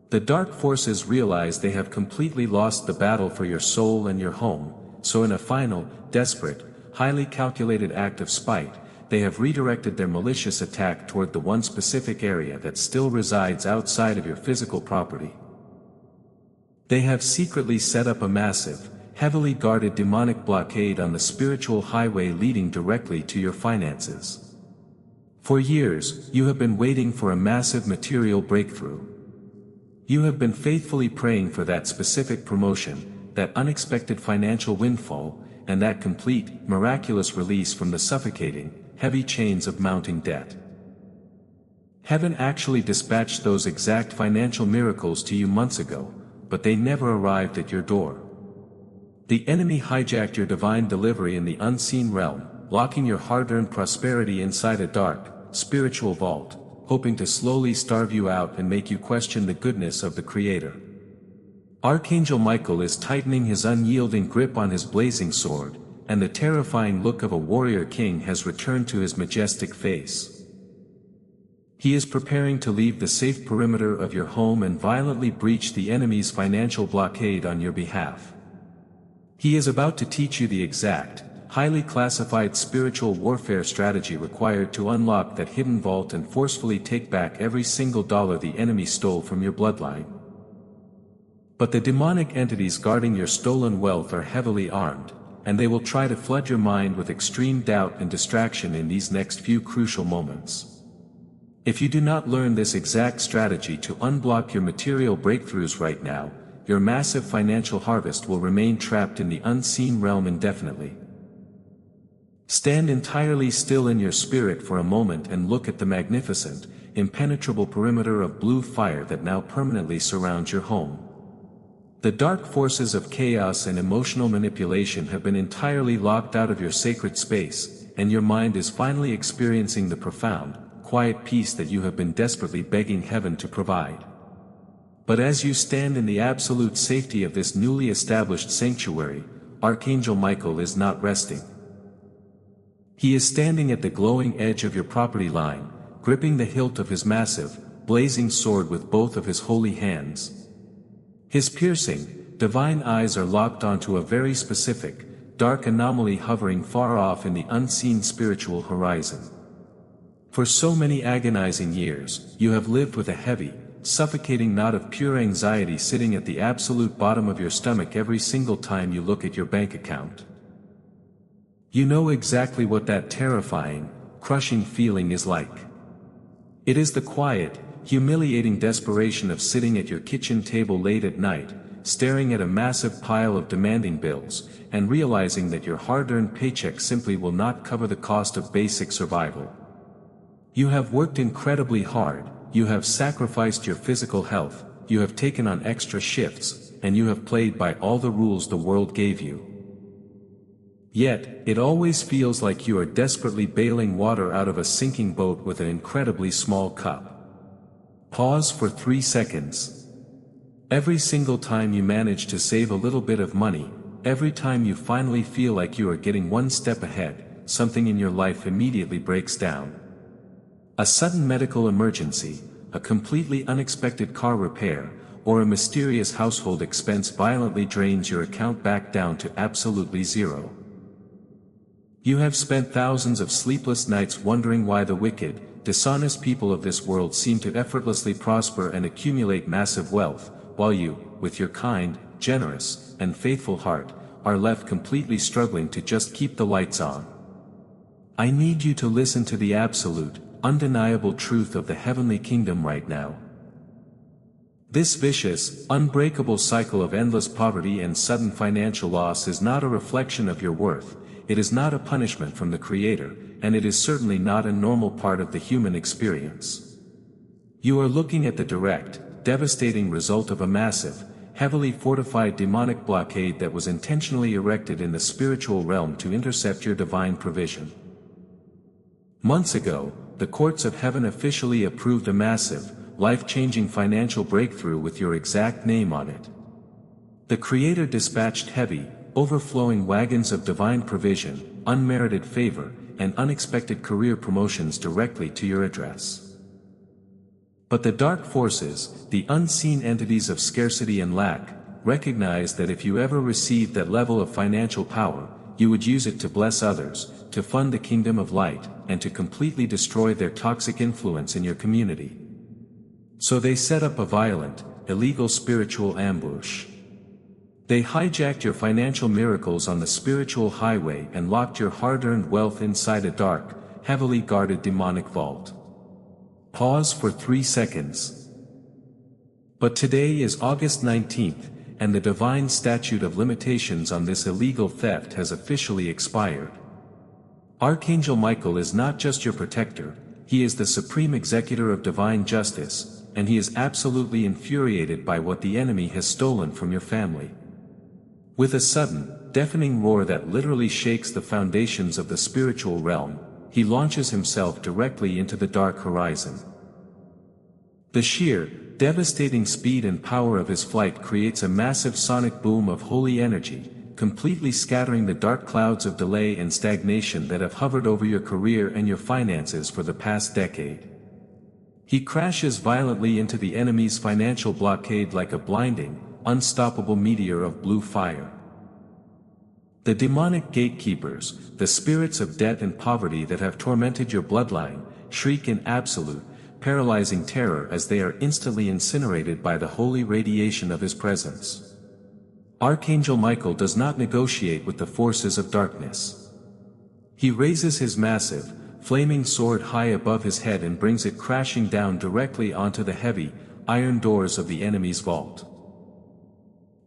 The dark forces realize they have completely lost the battle for your soul and your home, so in a final, desperate, highly calculated act of spite, they have redirected their malicious attack toward the one specific area that still resides outside of your physical property. They have secretly set up a massive, heavily guarded demonic blockade on the spiritual highway leading directly to your finances. For years, you have been waiting for a massive material breakthrough. You have been faithfully praying for that specific promotion, that unexpected financial windfall, and that complete, miraculous release from the suffocating, heavy chains of mounting debt. Heaven actually dispatched those exact financial miracles to you months ago, but they never arrived at your door. The enemy hijacked your divine delivery in the unseen realm, locking your hard-earned prosperity inside a dark, spiritual vault, hoping to slowly starve you out and make you question the goodness of the Creator. Archangel Michael is tightening his unyielding grip on his blazing sword, and the terrifying look of a warrior king has returned to his majestic face. He is preparing to leave the safe perimeter of your home and violently breach the enemy's financial blockade on your behalf. He is about to teach you the exact, highly classified spiritual warfare strategy required to unlock that hidden vault and forcefully take back every single dollar the enemy stole from your bloodline. But the demonic entities guarding your stolen wealth are heavily armed, and they will try to flood your mind with extreme doubt and distraction in these next few crucial moments. If you do not learn this exact strategy to unblock your material breakthroughs right now, your massive financial harvest will remain trapped in the unseen realm indefinitely. Stand entirely still in your spirit for a moment and look at the magnificent, impenetrable perimeter of blue fire that now permanently surrounds your home. The dark forces of chaos and emotional manipulation have been entirely locked out of your sacred space, and your mind is finally experiencing the profound, quiet peace that you have been desperately begging heaven to provide. But as you stand in the absolute safety of this newly established sanctuary, Archangel Michael is not resting. He is standing at the glowing edge of your property line, gripping the hilt of his massive, blazing sword with both of his holy hands. His piercing, divine eyes are locked onto a very specific, dark anomaly hovering far off in the unseen spiritual horizon. For so many agonizing years, you have lived with a heavy, suffocating knot of pure anxiety sitting at the absolute bottom of your stomach every single time you look at your bank account. You know exactly what that terrifying, crushing feeling is like. It is the quiet, humiliating desperation of sitting at your kitchen table late at night, staring at a massive pile of demanding bills, and realizing that your hard-earned paycheck simply will not cover the cost of basic survival. You have worked incredibly hard, you have sacrificed your physical health, you have taken on extra shifts, and you have played by all the rules the world gave you. Yet, it always feels like you are desperately bailing water out of a sinking boat with an incredibly small cup. Pause for 3 seconds. Every single time you manage to save a little bit of money, every time you finally feel like you are getting one step ahead, something in your life immediately breaks down. A sudden medical emergency, a completely unexpected car repair, or a mysterious household expense violently drains your account back down to absolutely zero. You have spent thousands of sleepless nights wondering why the wicked, dishonest people of this world seem to effortlessly prosper and accumulate massive wealth, while you, with your kind, generous, and faithful heart, are left completely struggling to just keep the lights on. I need you to listen to the absolute, undeniable truth of the heavenly kingdom right now. This vicious, unbreakable cycle of endless poverty and sudden financial loss is not a reflection of your worth, it is not a punishment from the Creator, and it is certainly not a normal part of the human experience. You are looking at the direct, devastating result of a massive, heavily fortified demonic blockade that was intentionally erected in the spiritual realm to intercept your divine provision. Months ago, the courts of heaven officially approved a massive, life-changing financial breakthrough with your exact name on it. The Creator dispatched heavy, overflowing wagons of divine provision, unmerited favor, and unexpected career promotions directly to your address. But the dark forces, the unseen entities of scarcity and lack, recognize that if you ever received that level of financial power, you would use it to bless others, to fund the kingdom of light, and to completely destroy their toxic influence in your community. So they set up a violent, illegal spiritual ambush. They hijacked your financial miracles on the spiritual highway and locked your hard-earned wealth inside a dark, heavily guarded demonic vault. Pause for 3 seconds. But today is August 19th, and the divine statute of limitations on this illegal theft has officially expired. Archangel Michael is not just your protector, he is the supreme executor of divine justice, and he is absolutely infuriated by what the enemy has stolen from your family. With a sudden, deafening roar that literally shakes the foundations of the spiritual realm, he launches himself directly into the dark horizon. The sheer, devastating speed and power of his flight creates a massive sonic boom of holy energy, completely scattering the dark clouds of delay and stagnation that have hovered over your career and your finances for the past decade. He crashes violently into the enemy's financial blockade like a blinding, unstoppable meteor of blue fire. The demonic gatekeepers, the spirits of debt and poverty that have tormented your bloodline, shriek in absolute, paralyzing terror as they are instantly incinerated by the holy radiation of his presence. Archangel Michael does not negotiate with the forces of darkness. He raises his massive, flaming sword high above his head and brings it crashing down directly onto the heavy, iron doors of the enemy's vault.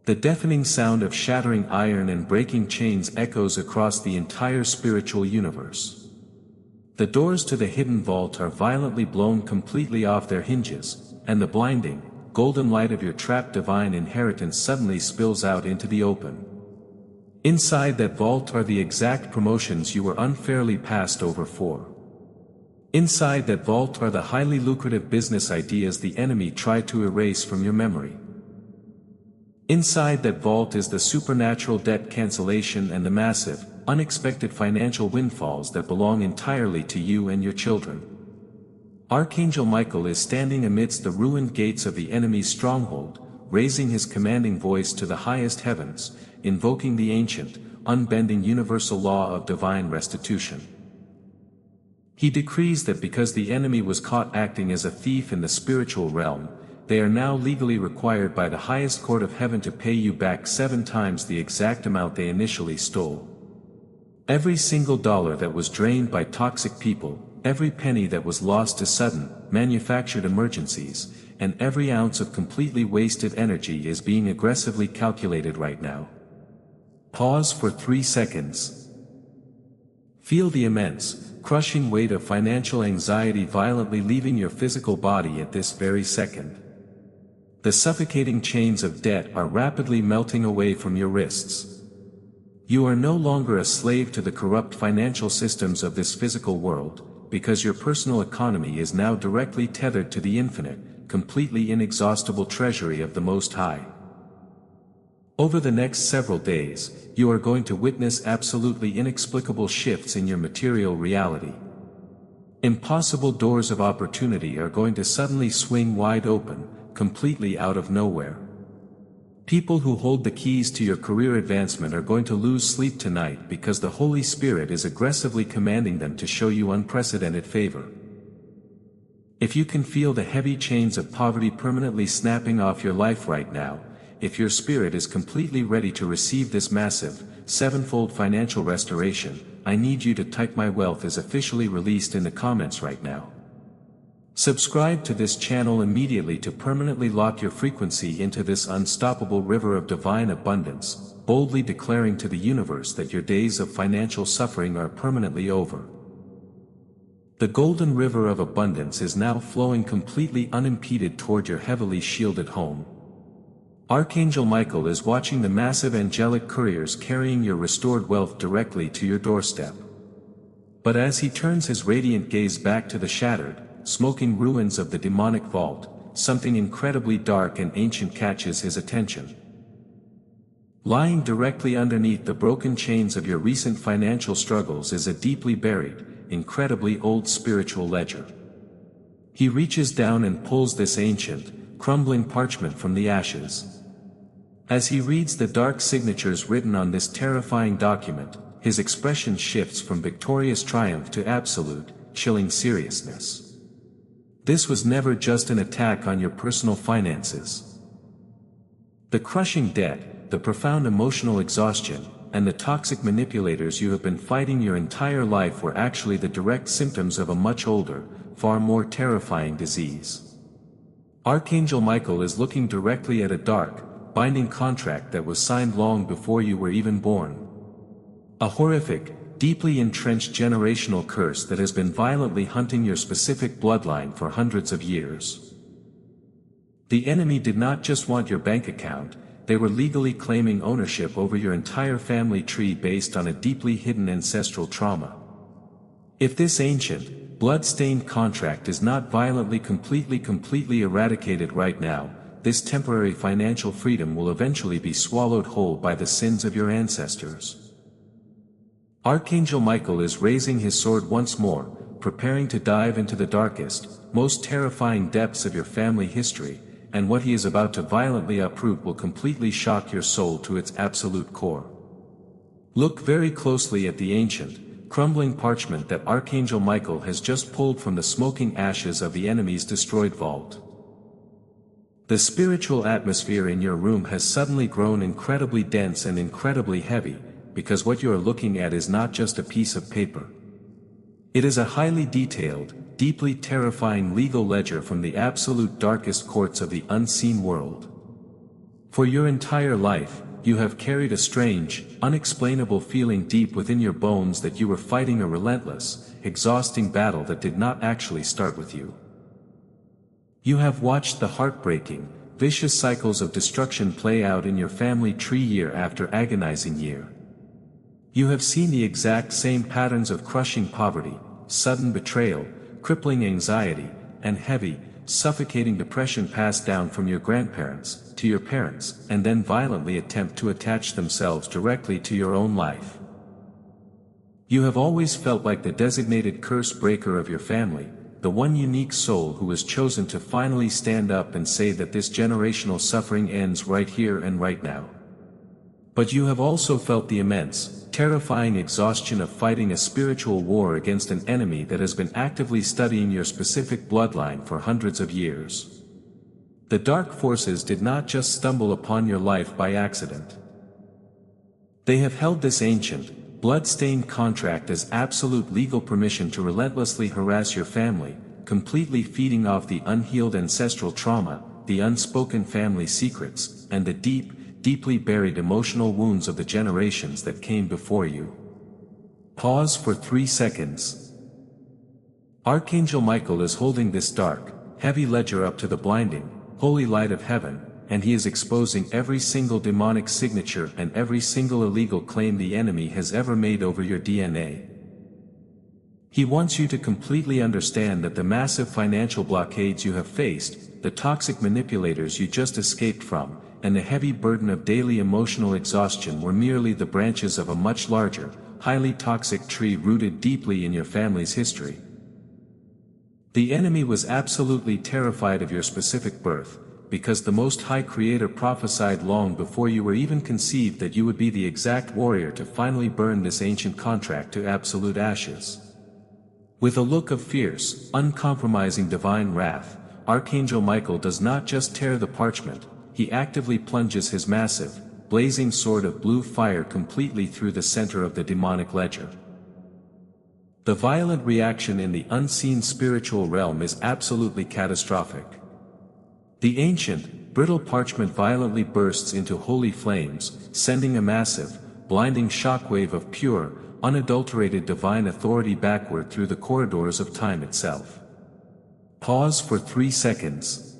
The deafening sound of shattering iron and breaking chains echoes across the entire spiritual universe. The doors to the hidden vault are violently blown completely off their hinges, and the blinding, golden light of your trapped divine inheritance suddenly spills out into the open. Inside that vault are the exact promotions you were unfairly passed over for. Inside that vault are the highly lucrative business ideas the enemy tried to erase from your memory. Inside that vault is the supernatural debt cancellation and the massive, unexpected financial windfalls that belong entirely to you and your children. Archangel Michael is standing amidst the ruined gates of the enemy's stronghold, raising his commanding voice to the highest heavens, invoking the ancient, unbending universal law of divine restitution. He decrees that because the enemy was caught acting as a thief in the spiritual realm, they are now legally required by the highest court of heaven to pay you back 7 times the exact amount they initially stole. Every single dollar that was drained by toxic people, every penny that was lost to sudden, manufactured emergencies, and every ounce of completely wasted energy is being aggressively calculated right now. Pause for 3 seconds. Feel the immense, crushing weight of financial anxiety violently leaving your physical body at this very second. The suffocating chains of debt are rapidly melting away from your wrists. You are no longer a slave to the corrupt financial systems of this physical world, because your personal economy is now directly tethered to the infinite, completely inexhaustible treasury of the Most High. Over the next several days, you are going to witness absolutely inexplicable shifts in your material reality. Impossible doors of opportunity are going to suddenly swing wide open, completely out of nowhere. People who hold the keys to your career advancement are going to lose sleep tonight because the Holy Spirit is aggressively commanding them to show you unprecedented favor. If you can feel the heavy chains of poverty permanently snapping off your life right now, if your spirit is completely ready to receive this massive, 7-fold financial restoration, I need you to type "My wealth is officially released" in the comments right now. Subscribe to this channel immediately to permanently lock your frequency into this unstoppable river of divine abundance, boldly declaring to the universe that your days of financial suffering are permanently over. The golden river of abundance is now flowing completely unimpeded toward your heavily shielded home. Archangel Michael is watching the massive angelic couriers carrying your restored wealth directly to your doorstep. But as he turns his radiant gaze back to the shattered, smoking ruins of the demonic vault, something incredibly dark and ancient catches his attention. Lying directly underneath the broken chains of your recent financial struggles is a deeply buried, incredibly old spiritual ledger. He reaches down and pulls this ancient, crumbling parchment from the ashes. As he reads the dark signatures written on this terrifying document, his expression shifts from victorious triumph to absolute, chilling seriousness. This was never just an attack on your personal finances. The crushing debt, the profound emotional exhaustion, and the toxic manipulators you have been fighting your entire life were actually the direct symptoms of a much older, far more terrifying disease. Archangel Michael is looking directly at a dark, binding contract that was signed long before you were even born. A horrific, deeply entrenched generational curse that has been violently hunting your specific bloodline for hundreds of years. The enemy did not just want your bank account, they were legally claiming ownership over your entire family tree based on a deeply hidden ancestral trauma. If this ancient, blood-stained contract is not violently completely eradicated right now, this temporary financial freedom will eventually be swallowed whole by the sins of your ancestors. Archangel Michael is raising his sword once more, preparing to dive into the darkest, most terrifying depths of your family history, and what he is about to violently uproot will completely shock your soul to its absolute core. Look very closely at the ancient, crumbling parchment that Archangel Michael has just pulled from the smoking ashes of the enemy's destroyed vault. The spiritual atmosphere in your room has suddenly grown incredibly dense and incredibly heavy, because what you are looking at is not just a piece of paper. It is a highly detailed, deeply terrifying legal ledger from the absolute darkest courts of the unseen world. For your entire life, you have carried a strange, unexplainable feeling deep within your bones that you were fighting a relentless, exhausting battle that did not actually start with you. You have watched the heartbreaking, vicious cycles of destruction play out in your family tree year after agonizing year. You have seen the exact same patterns of crushing poverty, sudden betrayal, crippling anxiety, and heavy, suffocating depression passed down from your grandparents to your parents, and then violently attempt to attach themselves directly to your own life. You have always felt like the designated curse breaker of your family, the one unique soul who was chosen to finally stand up and say that this generational suffering ends right here and right now. But you have also felt the immense, terrifying exhaustion of fighting a spiritual war against an enemy that has been actively studying your specific bloodline for hundreds of years. The dark forces did not just stumble upon your life by accident. They have held this ancient, blood-stained contract as absolute legal permission to relentlessly harass your family, completely feeding off the unhealed ancestral trauma, the unspoken family secrets, and the deeply buried emotional wounds of the generations that came before you. Pause for 3 seconds. Archangel Michael is holding this dark, heavy ledger up to the blinding, holy light of heaven, and he is exposing every single demonic signature and every single illegal claim the enemy has ever made over your DNA. He wants you to completely understand that the massive financial blockades you have faced, the toxic manipulators you just escaped from, and the heavy burden of daily emotional exhaustion were merely the branches of a much larger, highly toxic tree rooted deeply in your family's history. The enemy was absolutely terrified of your specific birth, because the Most High Creator prophesied long before you were even conceived that you would be the exact warrior to finally burn this ancient contract to absolute ashes. With a look of fierce, uncompromising divine wrath, Archangel Michael does not just tear the parchment, he actively plunges his massive, blazing sword of blue fire completely through the center of the demonic ledger. The violent reaction in the unseen spiritual realm is absolutely catastrophic. The ancient, brittle parchment violently bursts into holy flames, sending a massive, blinding shockwave of pure, unadulterated divine authority backward through the corridors of time itself. Pause for 3 seconds.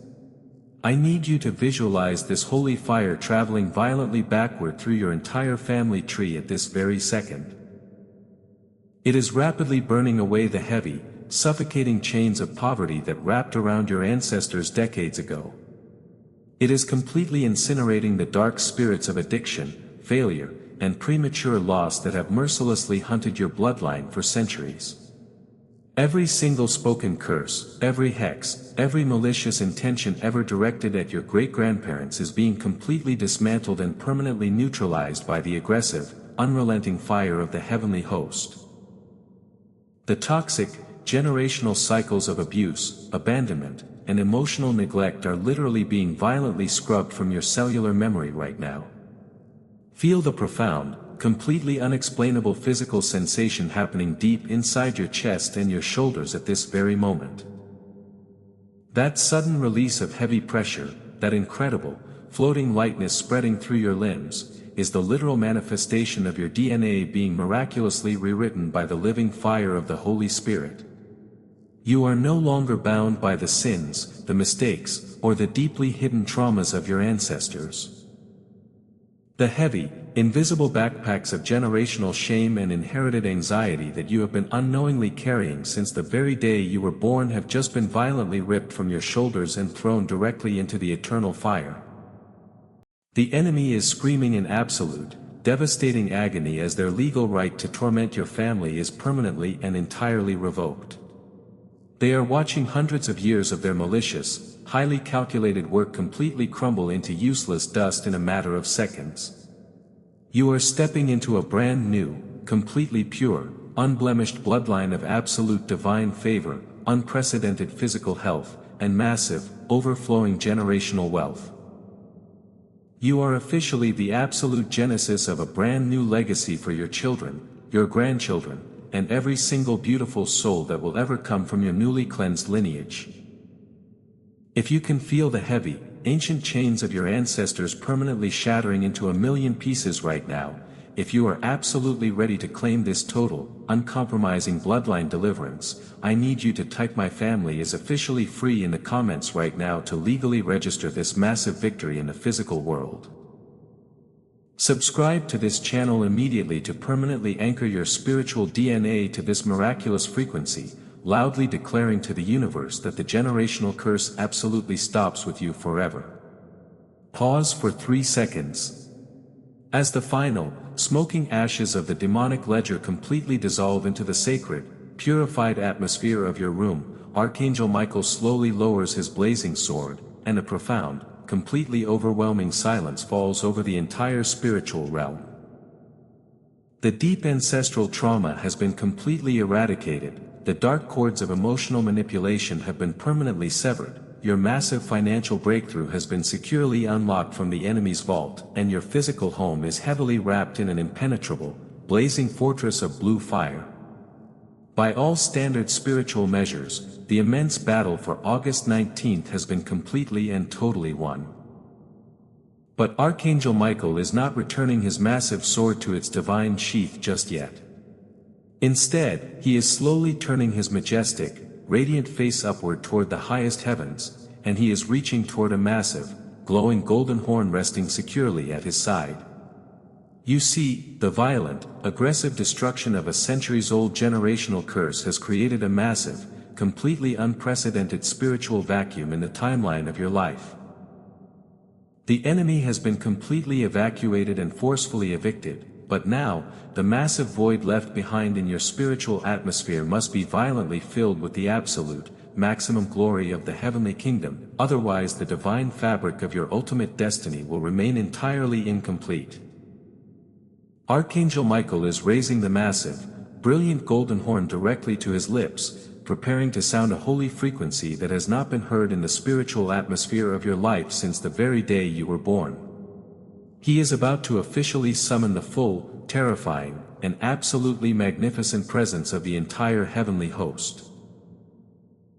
I need you to visualize this holy fire traveling violently backward through your entire family tree at this very second. It is rapidly burning away the heavy, suffocating chains of poverty that wrapped around your ancestors decades ago. It is completely incinerating the dark spirits of addiction, failure, and premature loss that have mercilessly hunted your bloodline for centuries. Every single spoken curse, every hex, every malicious intention ever directed at your great-grandparents is being completely dismantled and permanently neutralized by the aggressive, unrelenting fire of the heavenly host. The toxic, generational cycles of abuse, abandonment, and emotional neglect are literally being violently scrubbed from your cellular memory right now. Feel the profound, completely unexplainable physical sensation happening deep inside your chest and your shoulders at this very moment. That sudden release of heavy pressure, that incredible, floating lightness spreading through your limbs, is the literal manifestation of your DNA being miraculously rewritten by the living fire of the Holy Spirit. You are no longer bound by the sins, the mistakes, or the deeply hidden traumas of your ancestors. The heavy, invisible backpacks of generational shame and inherited anxiety that you have been unknowingly carrying since the very day you were born have just been violently ripped from your shoulders and thrown directly into the eternal fire. The enemy is screaming in absolute, devastating agony as their legal right to torment your family is permanently and entirely revoked. They are watching hundreds of years of their malicious, highly calculated work completely crumble into useless dust in a matter of seconds. You are stepping into a brand new, completely pure, unblemished bloodline of absolute divine favor, unprecedented physical health, and massive, overflowing generational wealth. You are officially the absolute genesis of a brand new legacy for your children, your grandchildren, and every single beautiful soul that will ever come from your newly cleansed lineage. If you can feel the heavy, ancient chains of your ancestors permanently shattering into a million pieces right now, if you are absolutely ready to claim this total, uncompromising bloodline deliverance, I need you to type "My family is officially free" in the comments right now to legally register this massive victory in the physical world. Subscribe to this channel immediately to permanently anchor your spiritual DNA to this miraculous frequency, loudly declaring to the universe that the generational curse absolutely stops with you forever. Pause for 3 seconds. As the final, smoking ashes of the demonic ledger completely dissolve into the sacred, purified atmosphere of your room, Archangel Michael slowly lowers his blazing sword, and a profound, completely overwhelming silence falls over the entire spiritual realm. The deep ancestral trauma has been completely eradicated, the dark cords of emotional manipulation have been permanently severed, your massive financial breakthrough has been securely unlocked from the enemy's vault, and your physical home is heavily wrapped in an impenetrable, blazing fortress of blue fire. By all standard spiritual measures, the immense battle for August 19th has been completely and totally won. But Archangel Michael is not returning his massive sword to its divine sheath just yet. Instead, he is slowly turning his majestic, radiant face upward toward the highest heavens, and he is reaching toward a massive, glowing golden horn resting securely at his side. You see, the violent, aggressive destruction of a centuries-old generational curse has created a massive, completely unprecedented spiritual vacuum in the timeline of your life. The enemy has been completely evacuated and forcefully evicted, but now, the massive void left behind in your spiritual atmosphere must be violently filled with the absolute, maximum glory of the heavenly kingdom, otherwise the divine fabric of your ultimate destiny will remain entirely incomplete. Archangel Michael is raising the massive, brilliant golden horn directly to his lips, preparing to sound a holy frequency that has not been heard in the spiritual atmosphere of your life since the very day you were born. He is about to officially summon the full, terrifying, and absolutely magnificent presence of the entire heavenly host.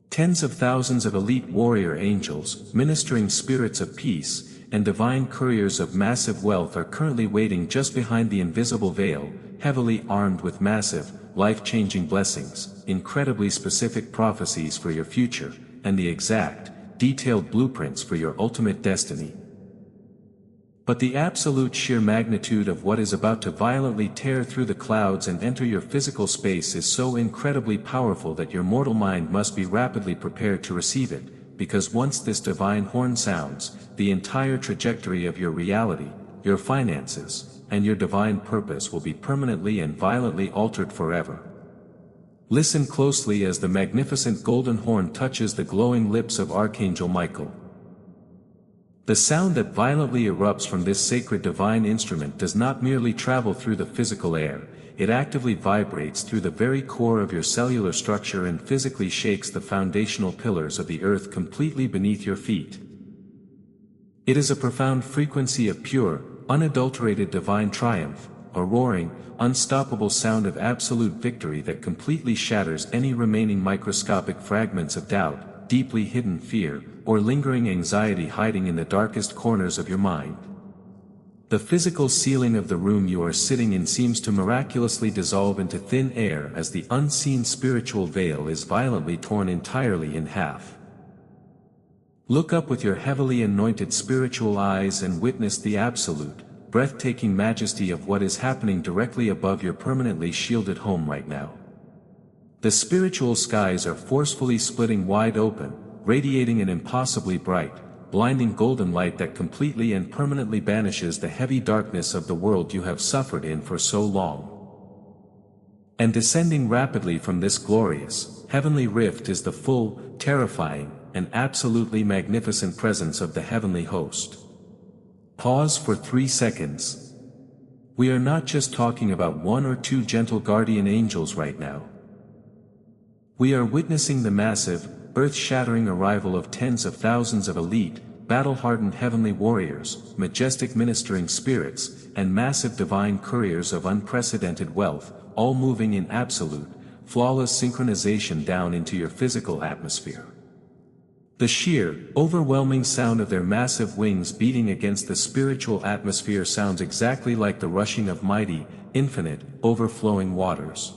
Tens of thousands of elite warrior angels, ministering spirits of peace, and divine couriers of massive wealth are currently waiting just behind the invisible veil, heavily armed with massive, life-changing blessings, incredibly specific prophecies for your future, and the exact, detailed blueprints for your ultimate destiny. But the absolute sheer magnitude of what is about to violently tear through the clouds and enter your physical space is so incredibly powerful that your mortal mind must be rapidly prepared to receive it, because once this divine horn sounds, the entire trajectory of your reality, your finances, and your divine purpose will be permanently and violently altered forever. Listen closely as the magnificent golden horn touches the glowing lips of Archangel Michael. The sound that violently erupts from this sacred divine instrument does not merely travel through the physical air, it actively vibrates through the very core of your cellular structure and physically shakes the foundational pillars of the earth completely beneath your feet. It is a profound frequency of pure, unadulterated divine triumph, a roaring, unstoppable sound of absolute victory that completely shatters any remaining microscopic fragments of doubt, deeply hidden fear, or lingering anxiety hiding in the darkest corners of your mind. The physical ceiling of the room you are sitting in seems to miraculously dissolve into thin air as the unseen spiritual veil is violently torn entirely in half. Look up with your heavily anointed spiritual eyes and witness the absolute, breathtaking majesty of what is happening directly above your permanently shielded home right now. The spiritual skies are forcefully splitting wide open, radiating an impossibly bright, blinding golden light that completely and permanently banishes the heavy darkness of the world you have suffered in for so long. And descending rapidly from this glorious, heavenly rift is the full, terrifying, and absolutely magnificent presence of the heavenly host. Pause for 3 seconds. We are not just talking about 1 or 2 gentle guardian angels right now. We are witnessing the massive, earth-shattering arrival of tens of thousands of elite, battle-hardened heavenly warriors, majestic ministering spirits, and massive divine couriers of unprecedented wealth, all moving in absolute, flawless synchronization down into your physical atmosphere. The sheer, overwhelming sound of their massive wings beating against the spiritual atmosphere sounds exactly like the rushing of mighty, infinite, overflowing waters.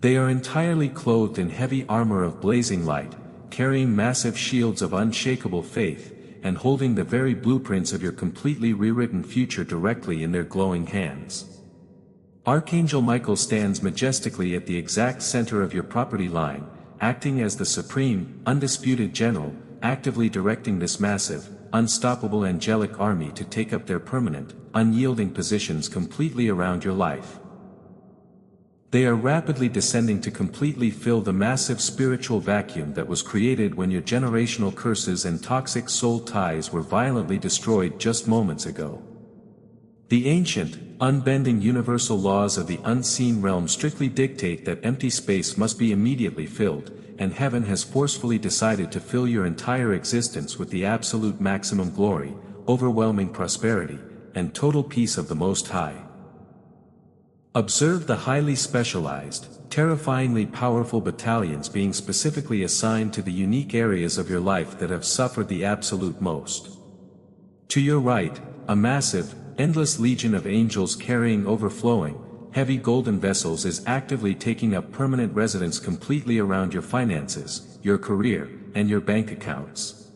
They are entirely clothed in heavy armor of blazing light, carrying massive shields of unshakable faith, and holding the very blueprints of your completely rewritten future directly in their glowing hands. Archangel Michael stands majestically at the exact center of your property line, acting as the supreme, undisputed general, actively directing this massive, unstoppable angelic army to take up their permanent, unyielding positions completely around your life. They are rapidly descending to completely fill the massive spiritual vacuum that was created when your generational curses and toxic soul ties were violently destroyed just moments ago. The ancient, unbending universal laws of the unseen realm strictly dictate that empty space must be immediately filled, and heaven has forcefully decided to fill your entire existence with the absolute maximum glory, overwhelming prosperity, and total peace of the Most High. Observe the highly specialized, terrifyingly powerful battalions being specifically assigned to the unique areas of your life that have suffered the absolute most. To your right, a massive, endless legion of angels carrying overflowing, heavy golden vessels is actively taking up permanent residence completely around your finances, your career, and your bank accounts.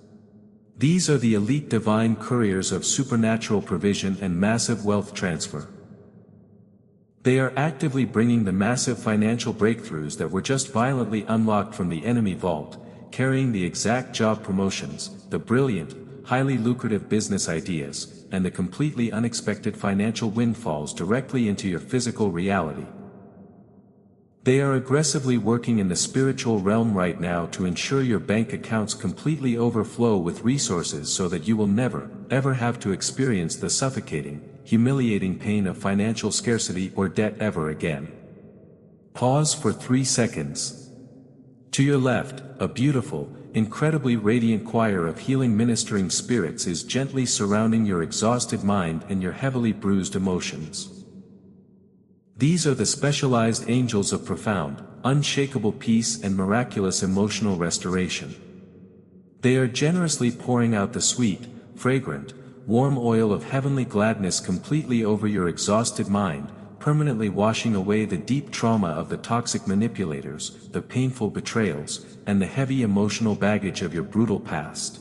These are the elite divine couriers of supernatural provision and massive wealth transfer. They are actively bringing the massive financial breakthroughs that were just violently unlocked from the enemy vault, carrying the exact job promotions, the brilliant, highly lucrative business ideas, and the completely unexpected financial windfalls directly into your physical reality. They are aggressively working in the spiritual realm right now to ensure your bank accounts completely overflow with resources so that you will never, ever have to experience the suffocating, humiliating pain of financial scarcity or debt ever again. Pause for 3 seconds. To your left, a beautiful, incredibly radiant choir of healing ministering spirits is gently surrounding your exhausted mind and your heavily bruised emotions. These are the specialized angels of profound, unshakable peace and miraculous emotional restoration. They are generously pouring out the sweet, fragrant, warm oil of heavenly gladness completely over your exhausted mind, permanently washing away the deep trauma of the toxic manipulators, the painful betrayals, and the heavy emotional baggage of your brutal past.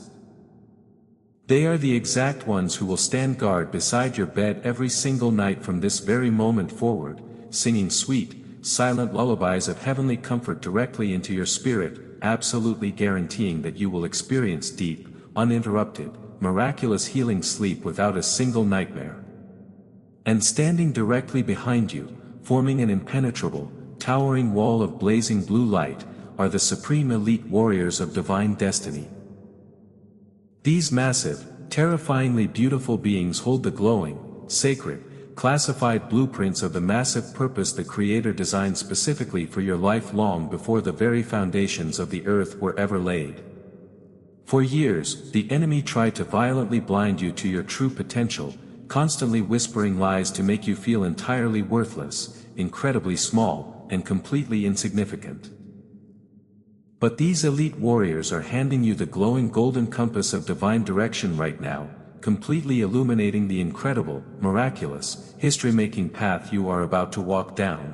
They are the exact ones who will stand guard beside your bed every single night from this very moment forward, singing sweet, silent lullabies of heavenly comfort directly into your spirit, absolutely guaranteeing that you will experience deep, uninterrupted, miraculous healing sleep without a single nightmare. And standing directly behind you, forming an impenetrable, towering wall of blazing blue light, are the supreme elite warriors of divine destiny. These massive, terrifyingly beautiful beings hold the glowing, sacred, classified blueprints of the massive purpose the Creator designed specifically for your life long before the very foundations of the earth were ever laid. For years, the enemy tried to violently blind you to your true potential, constantly whispering lies to make you feel entirely worthless, incredibly small, and completely insignificant. But these elite warriors are handing you the glowing golden compass of divine direction right now, completely illuminating the incredible, miraculous, history-making path you are about to walk down.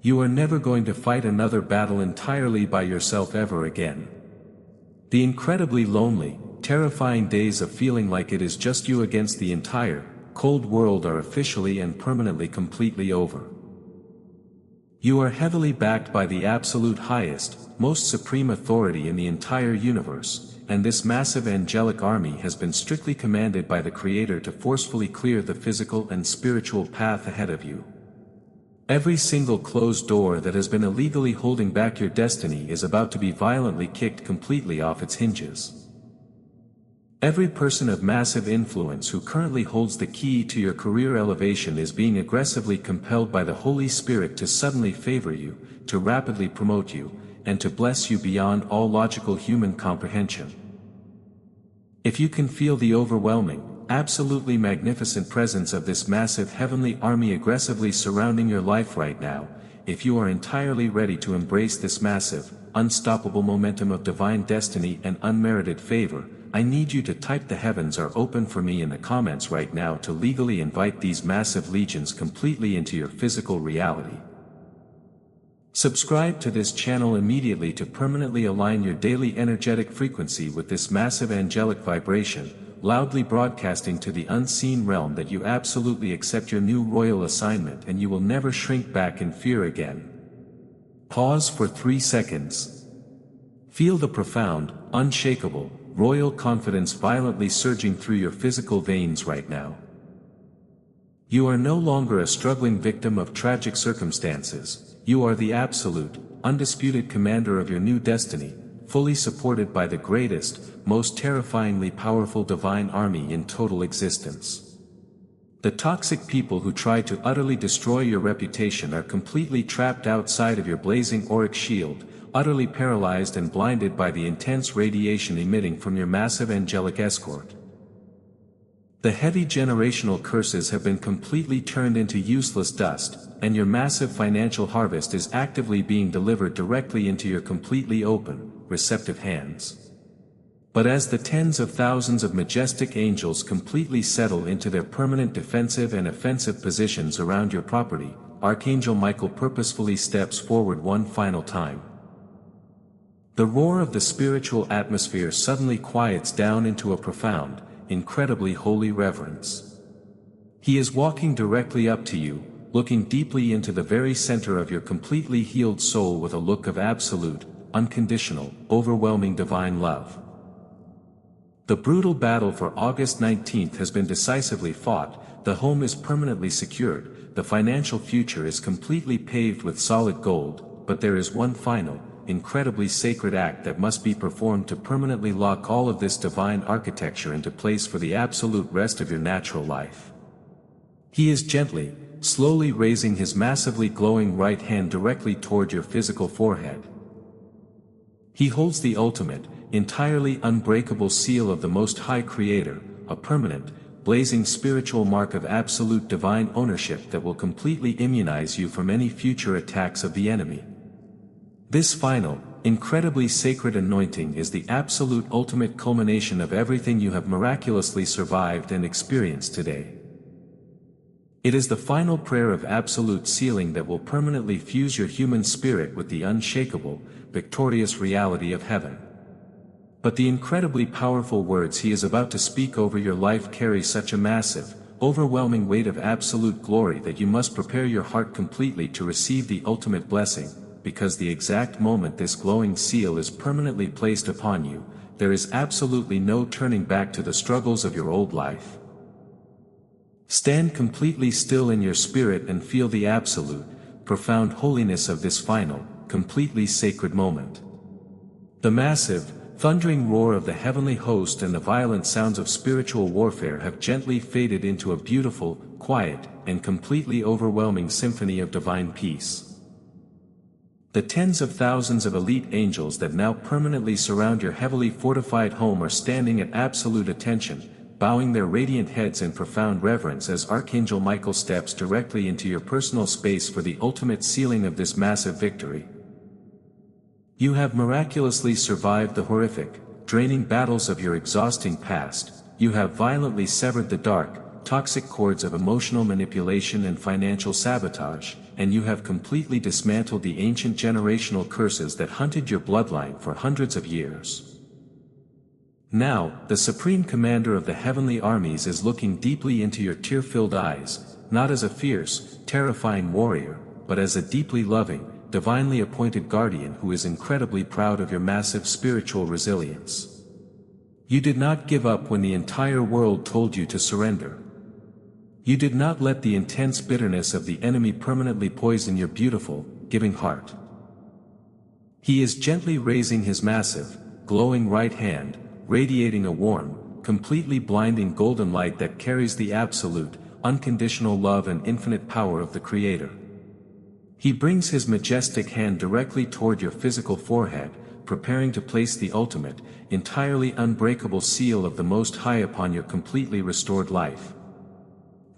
You are never going to fight another battle entirely by yourself ever again. The incredibly lonely, terrifying days of feeling like it is just you against the entire, cold world are officially and permanently completely over. You are heavily backed by the absolute highest, most supreme authority in the entire universe, and this massive angelic army has been strictly commanded by the Creator to forcefully clear the physical and spiritual path ahead of you. Every single closed door that has been illegally holding back your destiny is about to be violently kicked completely off its hinges. Every person of massive influence who currently holds the key to your career elevation is being aggressively compelled by the Holy Spirit to suddenly favor you, to rapidly promote you, and to bless you beyond all logical human comprehension. If you can feel the overwhelming, absolutely magnificent presence of this massive heavenly army aggressively surrounding your life right now, if you are entirely ready to embrace this massive, unstoppable momentum of divine destiny and unmerited favor, I need you to type "The heavens are open for me" in the comments right now to legally invite these massive legions completely into your physical reality. Subscribe to this channel immediately to permanently align your daily energetic frequency with this massive angelic vibration, loudly broadcasting to the unseen realm that you absolutely accept your new royal assignment and you will never shrink back in fear again. Pause for 3 seconds. Feel the profound, unshakable, royal confidence violently surging through your physical veins right now. You are no longer a struggling victim of tragic circumstances, you are the absolute, undisputed commander of your new destiny, fully supported by the greatest, most terrifyingly powerful divine army in total existence. The toxic people who try to utterly destroy your reputation are completely trapped outside of your blazing auric shield, utterly paralyzed and blinded by the intense radiation emitting from your massive angelic escort. The heavy generational curses have been completely turned into useless dust, and your massive financial harvest is actively being delivered directly into your completely open, receptive hands. But as the tens of thousands of majestic angels completely settle into their permanent defensive and offensive positions around your property, Archangel Michael purposefully steps forward one final time. The roar of the spiritual atmosphere suddenly quiets down into a profound, incredibly holy reverence. He is walking directly up to you, looking deeply into the very center of your completely healed soul with a look of absolute, unconditional, overwhelming divine love. The brutal battle for August 19th has been decisively fought, the home is permanently secured, the financial future is completely paved with solid gold, but there is one final, incredibly sacred act that must be performed to permanently lock all of this divine architecture into place for the absolute rest of your natural life. He is gently, slowly raising his massively glowing right hand directly toward your physical forehead. He holds the ultimate, entirely unbreakable seal of the Most High Creator, a permanent, blazing spiritual mark of absolute divine ownership that will completely immunize you from any future attacks of the enemy. This final, incredibly sacred anointing is the absolute ultimate culmination of everything you have miraculously survived and experienced today. It is the final prayer of absolute sealing that will permanently fuse your human spirit with the unshakable, victorious reality of heaven. But the incredibly powerful words he is about to speak over your life carry such a massive, overwhelming weight of absolute glory that you must prepare your heart completely to receive the ultimate blessing, because the exact moment this glowing seal is permanently placed upon you, there is absolutely no turning back to the struggles of your old life. Stand completely still in your spirit and feel the absolute, profound holiness of this final, completely sacred moment. The massive, thundering roar of the heavenly host and the violent sounds of spiritual warfare have gently faded into a beautiful, quiet, and completely overwhelming symphony of divine peace. The tens of thousands of elite angels that now permanently surround your heavily fortified home are standing at absolute attention, bowing their radiant heads in profound reverence as Archangel Michael steps directly into your personal space for the ultimate sealing of this massive victory. You have miraculously survived the horrific, draining battles of your exhausting past. You have violently severed the dark, toxic cords of emotional manipulation and financial sabotage, and you have completely dismantled the ancient generational curses that hunted your bloodline for hundreds of years. Now, the Supreme Commander of the Heavenly Armies is looking deeply into your tear-filled eyes, not as a fierce, terrifying warrior, but as a deeply loving, divinely appointed guardian who is incredibly proud of your massive spiritual resilience. You did not give up when the entire world told you to surrender. You did not let the intense bitterness of the enemy permanently poison your beautiful, giving heart. He is gently raising his massive, glowing right hand, radiating a warm, completely blinding golden light that carries the absolute, unconditional love and infinite power of the Creator. He brings his majestic hand directly toward your physical forehead, preparing to place the ultimate, entirely unbreakable seal of the Most High upon your completely restored life.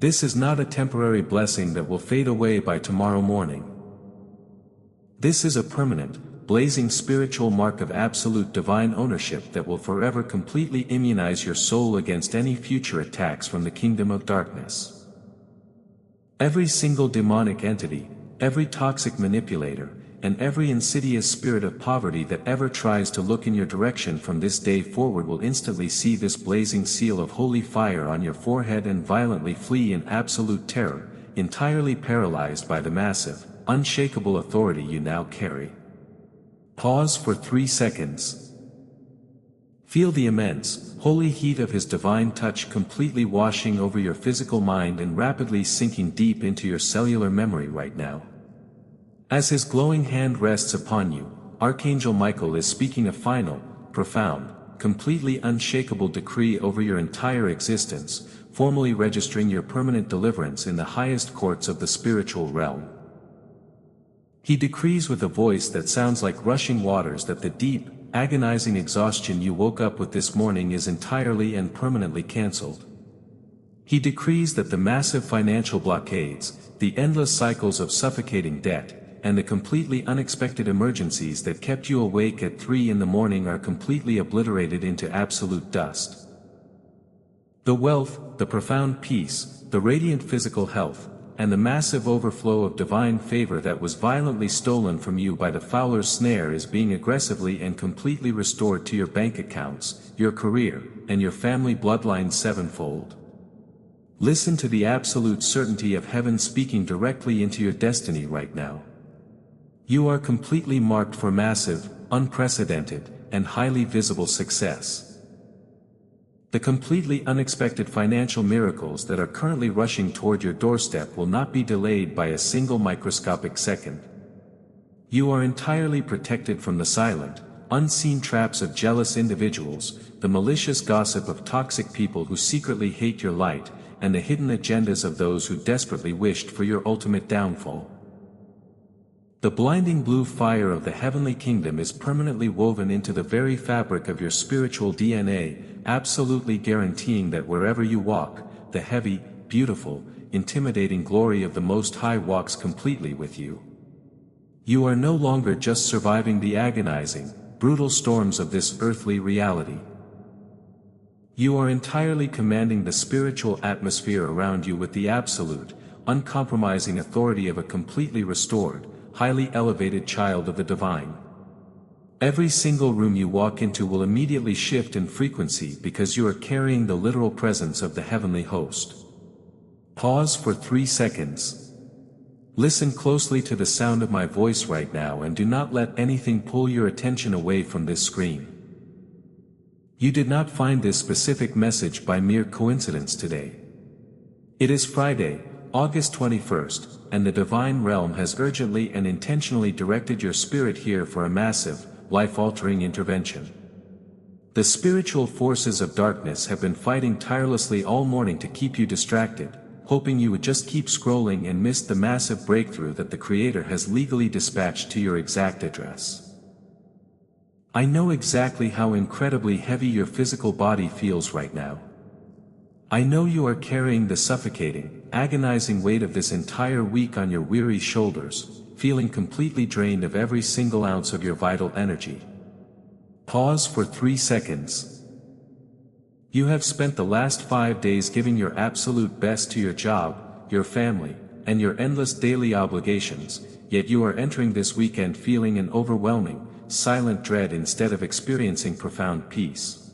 This is not a temporary blessing that will fade away by tomorrow morning. This is a permanent, blazing spiritual mark of absolute divine ownership that will forever completely immunize your soul against any future attacks from the kingdom of darkness. Every single demonic entity, every toxic manipulator, and every insidious spirit of poverty that ever tries to look in your direction from this day forward will instantly see this blazing seal of holy fire on your forehead and violently flee in absolute terror, entirely paralyzed by the massive, unshakable authority you now carry. Pause for 3 seconds. Feel the immense, holy heat of his divine touch completely washing over your physical mind and rapidly sinking deep into your cellular memory right now. As his glowing hand rests upon you, Archangel Michael is speaking a final, profound, completely unshakable decree over your entire existence, formally registering your permanent deliverance in the highest courts of the spiritual realm. He decrees with a voice that sounds like rushing waters that the deep, agonizing exhaustion you woke up with this morning is entirely and permanently cancelled. He decrees that the massive financial blockades, the endless cycles of suffocating debt, and the completely unexpected emergencies that kept you awake at 3 in the morning are completely obliterated into absolute dust. The wealth, the profound peace, the radiant physical health, and the massive overflow of divine favor that was violently stolen from you by the fowler's snare is being aggressively and completely restored to your bank accounts, your career, and your family bloodline sevenfold. Listen to the absolute certainty of heaven speaking directly into your destiny right now. You are completely marked for massive, unprecedented, and highly visible success. The completely unexpected financial miracles that are currently rushing toward your doorstep will not be delayed by a single microscopic second. You are entirely protected from the silent, unseen traps of jealous individuals, the malicious gossip of toxic people who secretly hate your light, and the hidden agendas of those who desperately wished for your ultimate downfall. The blinding blue fire of the heavenly kingdom is permanently woven into the very fabric of your spiritual DNA, absolutely guaranteeing that wherever you walk, the heavy, beautiful, intimidating glory of the Most High walks completely with you. You are no longer just surviving the agonizing, brutal storms of this earthly reality. You are entirely commanding the spiritual atmosphere around you with the absolute, uncompromising authority of a completely restored, highly elevated child of the divine. Every single room you walk into will immediately shift in frequency because you are carrying the literal presence of the heavenly host. Pause for 3 seconds. Listen closely to the sound of my voice right now and do not let anything pull your attention away from this screen. You did not find this specific message by mere coincidence today. It is Friday, August 21st, and the divine realm has urgently and intentionally directed your spirit here for a massive, life-altering intervention. The spiritual forces of darkness have been fighting tirelessly all morning to keep you distracted, hoping you would just keep scrolling and miss the massive breakthrough that the Creator has legally dispatched to your exact address. I know exactly how incredibly heavy your physical body feels right now. I know you are carrying the suffocating, agonizing weight of this entire week on your weary shoulders, feeling completely drained of every single ounce of your vital energy. Pause for 3 seconds. You have spent the last 5 days giving your absolute best to your job, your family, and your endless daily obligations, yet you are entering this weekend feeling an overwhelming, silent dread instead of experiencing profound peace.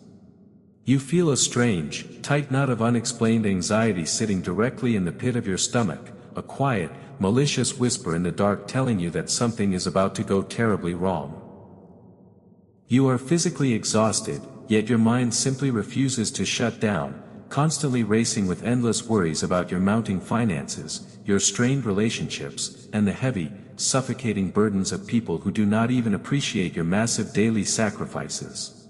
You feel a strange, tight knot of unexplained anxiety sitting directly in the pit of your stomach, a quiet, malicious whisper in the dark telling you that something is about to go terribly wrong. You are physically exhausted, yet your mind simply refuses to shut down, constantly racing with endless worries about your mounting finances, your strained relationships, and the heavy, suffocating burdens of people who do not even appreciate your massive daily sacrifices.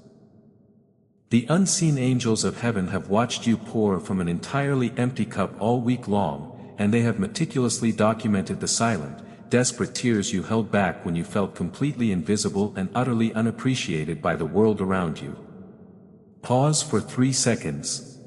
The unseen angels of heaven have watched you pour from an entirely empty cup all week long, and they have meticulously documented the silent, desperate tears you held back when you felt completely invisible and utterly unappreciated by the world around you. Pause for 3 seconds.